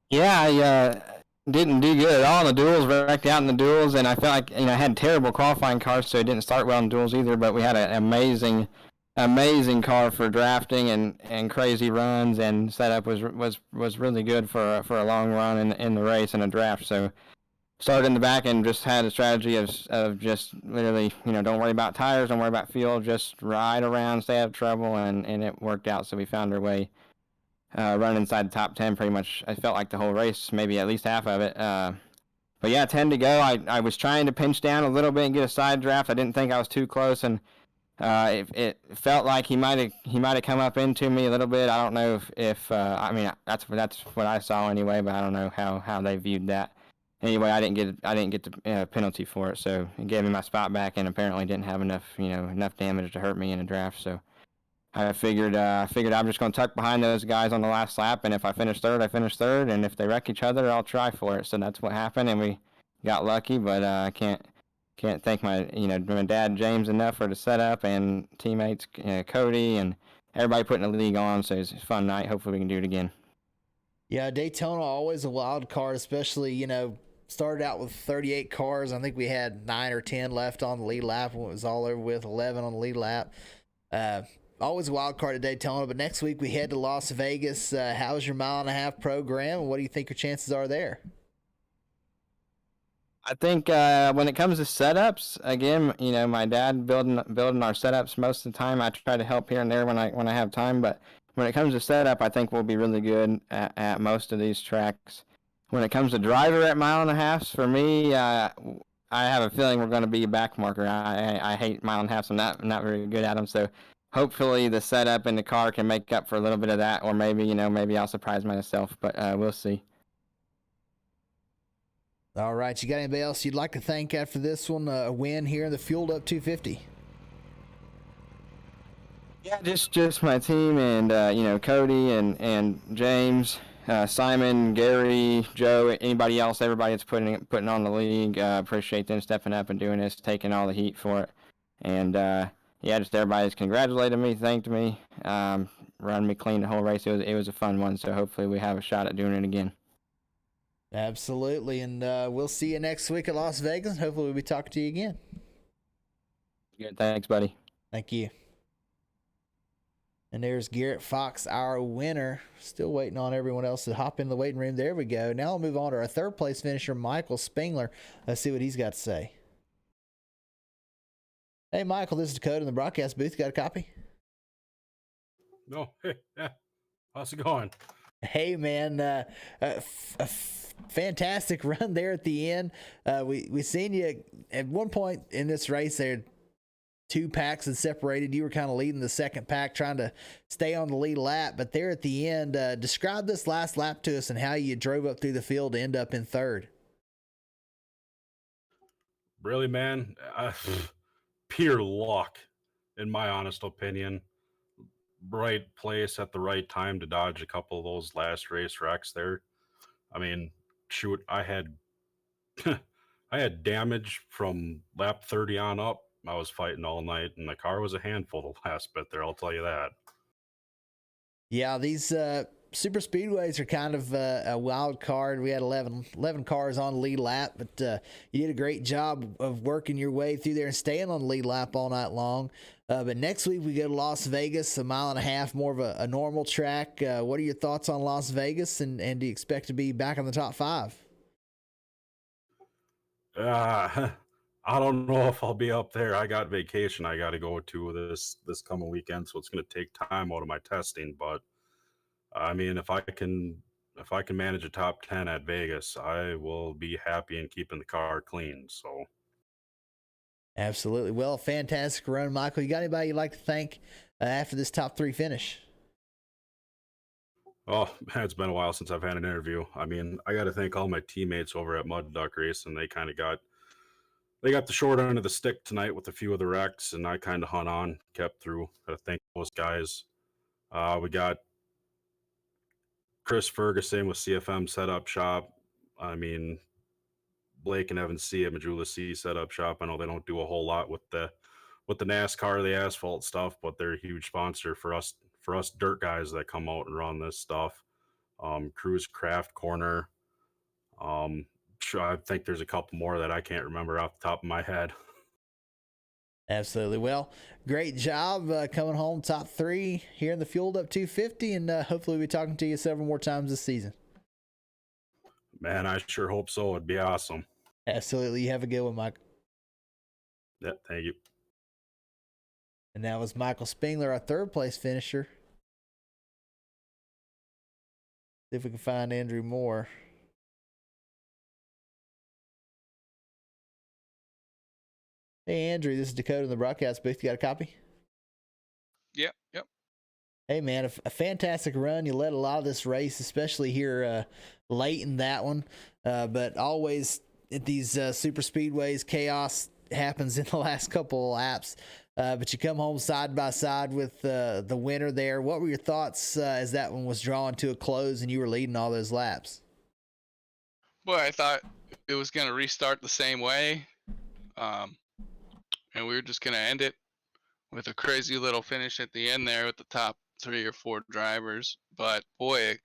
Yeah, I didn't do good at all in the duels, wrecked out in the duels, and I felt like, I had terrible qualifying cars, so it didn't start well in duels either, but we had an amazing car for drafting and crazy runs, and setup was really good for a long run in the race and a draft. So started in the back and just had a strategy of just literally, don't worry about tires, don't worry about fuel, just ride around, stay out of trouble, and it worked out. So we found our way running inside the top 10 pretty much. I felt like the whole race, maybe at least half of it. But yeah, 10 to go. I was trying to pinch down a little bit and get a side draft. I didn't think I was too close, and it felt like he might have come up into me a little bit. I don't know if I mean that's what I saw anyway, but I don't know how they viewed that. Anyway, I didn't get the penalty for it, so it gave me my spot back, and apparently didn't have enough damage to hurt me in a draft. So I figured I'm just going to tuck behind those guys on the last lap, and if I finish third, I finish third, and if they wreck each other, I'll try for it. So that's what happened, and we got lucky, but I can't thank my dad James enough for the setup, and teammates Cody and everybody putting the league on. So it's a fun night. Hopefully we can do it again. Yeah, Daytona always a wild card, especially started out with 38 cars. I think we had 9 or 10 left on the lead lap when it was all over with, 11 on the lead lap. Always a wild card at Daytona, but next week we head to Las Vegas. How's your mile-and-a-half program, and what do you think your chances are there? I think when it comes to setups, again, my dad building our setups most of the time. I try to help here and there when I have time, but when it comes to setup, I think we'll be really good at most of these tracks. When it comes to driver at mile and a halves, for me, I have a feeling we're going to be a back marker. I hate mile and a halves. I'm not very good at them. So hopefully the setup in the car can make up for a little bit of that, or maybe maybe I'll surprise myself. But we'll see. All right, you got anybody else you'd like to thank after this one? A win here in the Fueled Up 250. Yeah, just my team and Cody and James. Simon, Gary, Joe, anybody else, everybody that's putting on the league, appreciate them stepping up and doing this, taking all the heat for it. And just everybody that's congratulated me, thanked me, run me clean the whole race. It was a fun one, so hopefully we have a shot at doing it again. Absolutely, and we'll see you next week at Las Vegas. Hopefully we'll be talking to you again. Good, thanks, buddy. Thank you. And there's Garrett Fox, our winner. Still waiting on everyone else to hop in the waiting room. There we go. Now we'll move on to our third place finisher, Michael Spengler. Let's see what he's got to say. Hey, Michael, this is Dakota in the broadcast booth. Got a copy? No. Hey, yeah. How's it going? Hey, man. A fantastic run there at the end. We seen you at one point in this race there. 2 packs had separated. You were kind of leading the second pack, trying to stay on the lead lap. But there at the end, describe this last lap to us and how you drove up through the field to end up in third. Really, man? Pure luck, in my honest opinion. Right place at the right time to dodge a couple of those last race wrecks there. I mean, shoot, I had I had damage from lap 30 on up. I was fighting all night, and the car was a handful the last bit there, I'll tell you that. Yeah, these super speedways are kind of a wild card. We had 11 cars on the lead lap, but you did a great job of working your way through there and staying on the lead lap all night long. But next week we go to Las Vegas, a mile and a half, more of a normal track. What are your thoughts on Las Vegas, and do you expect to be back in the top 5? I don't know if I'll be up there. I got vacation I got to go to this coming weekend, so it's going to take time out of my testing. But I mean, if I can manage a top 10 at Vegas, I will be happy in keeping the car clean. So Absolutely. Well, fantastic run, Michael. You got anybody you'd like to thank after this top 3 finish? Oh, man, it's been a while since I've had an interview. I mean, I got to thank all my teammates over at Mud Duck Race, and they got the short end of the stick tonight with a few of the wrecks, and I kind of hung on, kept through. Got to thank those guys. We got Chris Ferguson with CFM Setup Shop. I mean, Blake and Evan C at Majula C Setup Shop. I know they don't do a whole lot with the NASCAR, the asphalt stuff, but they're a huge sponsor for us dirt guys that come out and run this stuff. Cruise Craft Corner. Sure, I think there's a couple more that I can't remember off the top of my head. Absolutely. Well, great job coming home top 3 here in the Fueled Up 250, and hopefully we'll be talking to you several more times this season. Man, I sure hope so. It'd be awesome. Absolutely. You have a good one, Mike. Yeah, thank you. And that was Michael Spengler, our third place finisher. See if we can find Andrew Moore. Hey, Andrew, this is Dakota in the broadcast booth. You got a copy? Yep. Hey, man, a fantastic run. You led a lot of this race, especially here late in that one. But always at these super speedways, chaos happens in the last couple of laps. But you come home side by side with the winner there. What were your thoughts as that one was drawing to a close and you were leading all those laps? Boy, I thought it was going to restart the same way. And we were just going to end it with a crazy little finish at the end there with the top 3 or 4 drivers. But boy,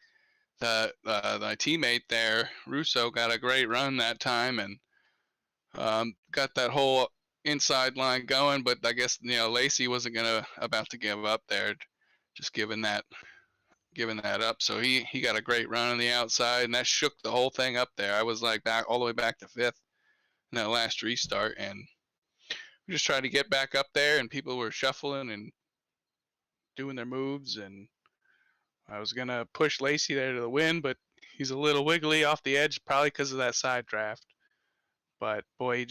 my teammate there, Russo, got a great run that time and got that whole inside line going. But I guess Lacey wasn't about to give up there, just giving that up. So he got a great run on the outside, and that shook the whole thing up there. I was like back all the way back to 5th in that last restart, and we just tried to get back up there, and people were shuffling and doing their moves, and I was gonna push Lacey there to the win, but he's a little wiggly off the edge, probably because of that side draft. But boy,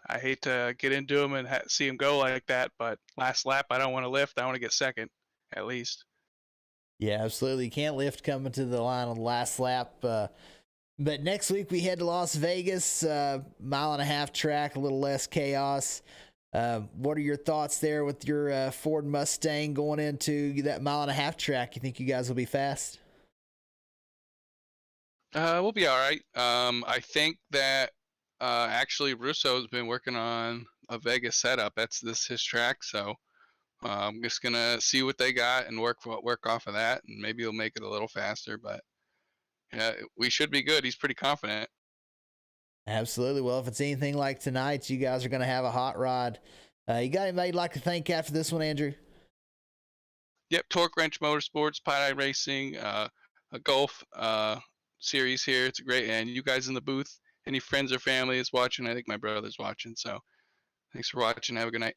I hate to get into him and see him go like that. But last lap, I don't want to lift. I want to get second, at least. Yeah, absolutely. You can't lift coming to the line on the last lap. But next week we head to Las Vegas, 1.5 mile track, a little less chaos. What are your thoughts there with your Ford Mustang going into that 1.5 mile track? You think you guys will be fast? We'll be all right. I think that actually Russo's been working on a Vegas setup. That's his track, so I'm just gonna see what they got and work off of that, and maybe he'll make it a little faster. But yeah, we should be good. He's pretty confident. Absolutely. Well, if it's anything like tonight, you guys are going to have a hot rod. You got anybody you'd like to thank after this one, Andrew? Yep, Torque Wrench Motorsports, Pie Racing, a golf series here. It's great, and you guys in the booth. Any friends or family is watching? I think my brother's watching. So thanks for watching. Have a good night.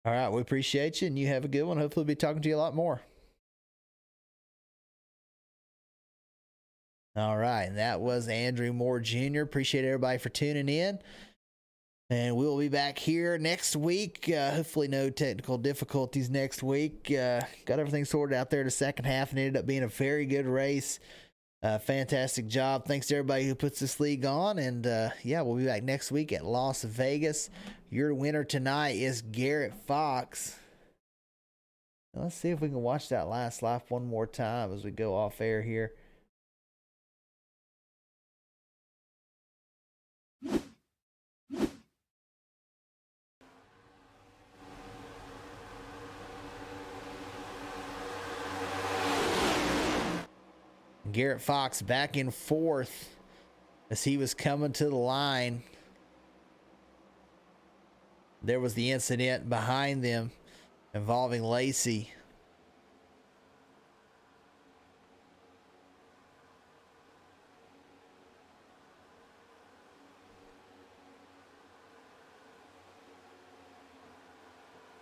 All right, we appreciate you, and you have a good one. Hopefully, we'll be talking to you a lot more. All right, and that was Andrew Moore Jr. Appreciate everybody for tuning in. And we'll be back here next week. Hopefully no technical difficulties next week. Got everything sorted out there the second half and ended up being a very good race. Fantastic job. Thanks to everybody who puts this league on. And yeah, we'll be back next week at Las Vegas. Your winner tonight is Garrett Fox. Now, let's see if we can watch that last lap one more time as we go off air here. Garrett Fox back in 4th as he was coming to the line. There was the incident behind them involving Lacey.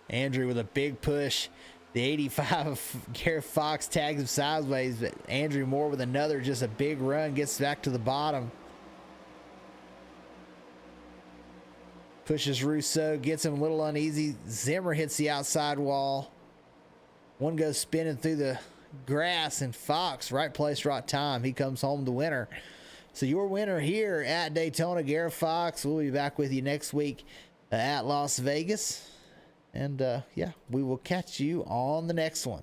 Andrew with a big push. The 85 Garrett Fox tags him sideways, but Andrew Moore with another, just a big run, gets back to the bottom. Pushes Russo, gets him a little uneasy. Zimmer hits the outside wall. One goes spinning through the Grass and Fox, right place, right time. He comes home the winner. So your winner here at Daytona, Garrett Fox. We'll be back with you next week at Las Vegas. And yeah, we will catch you on the next one.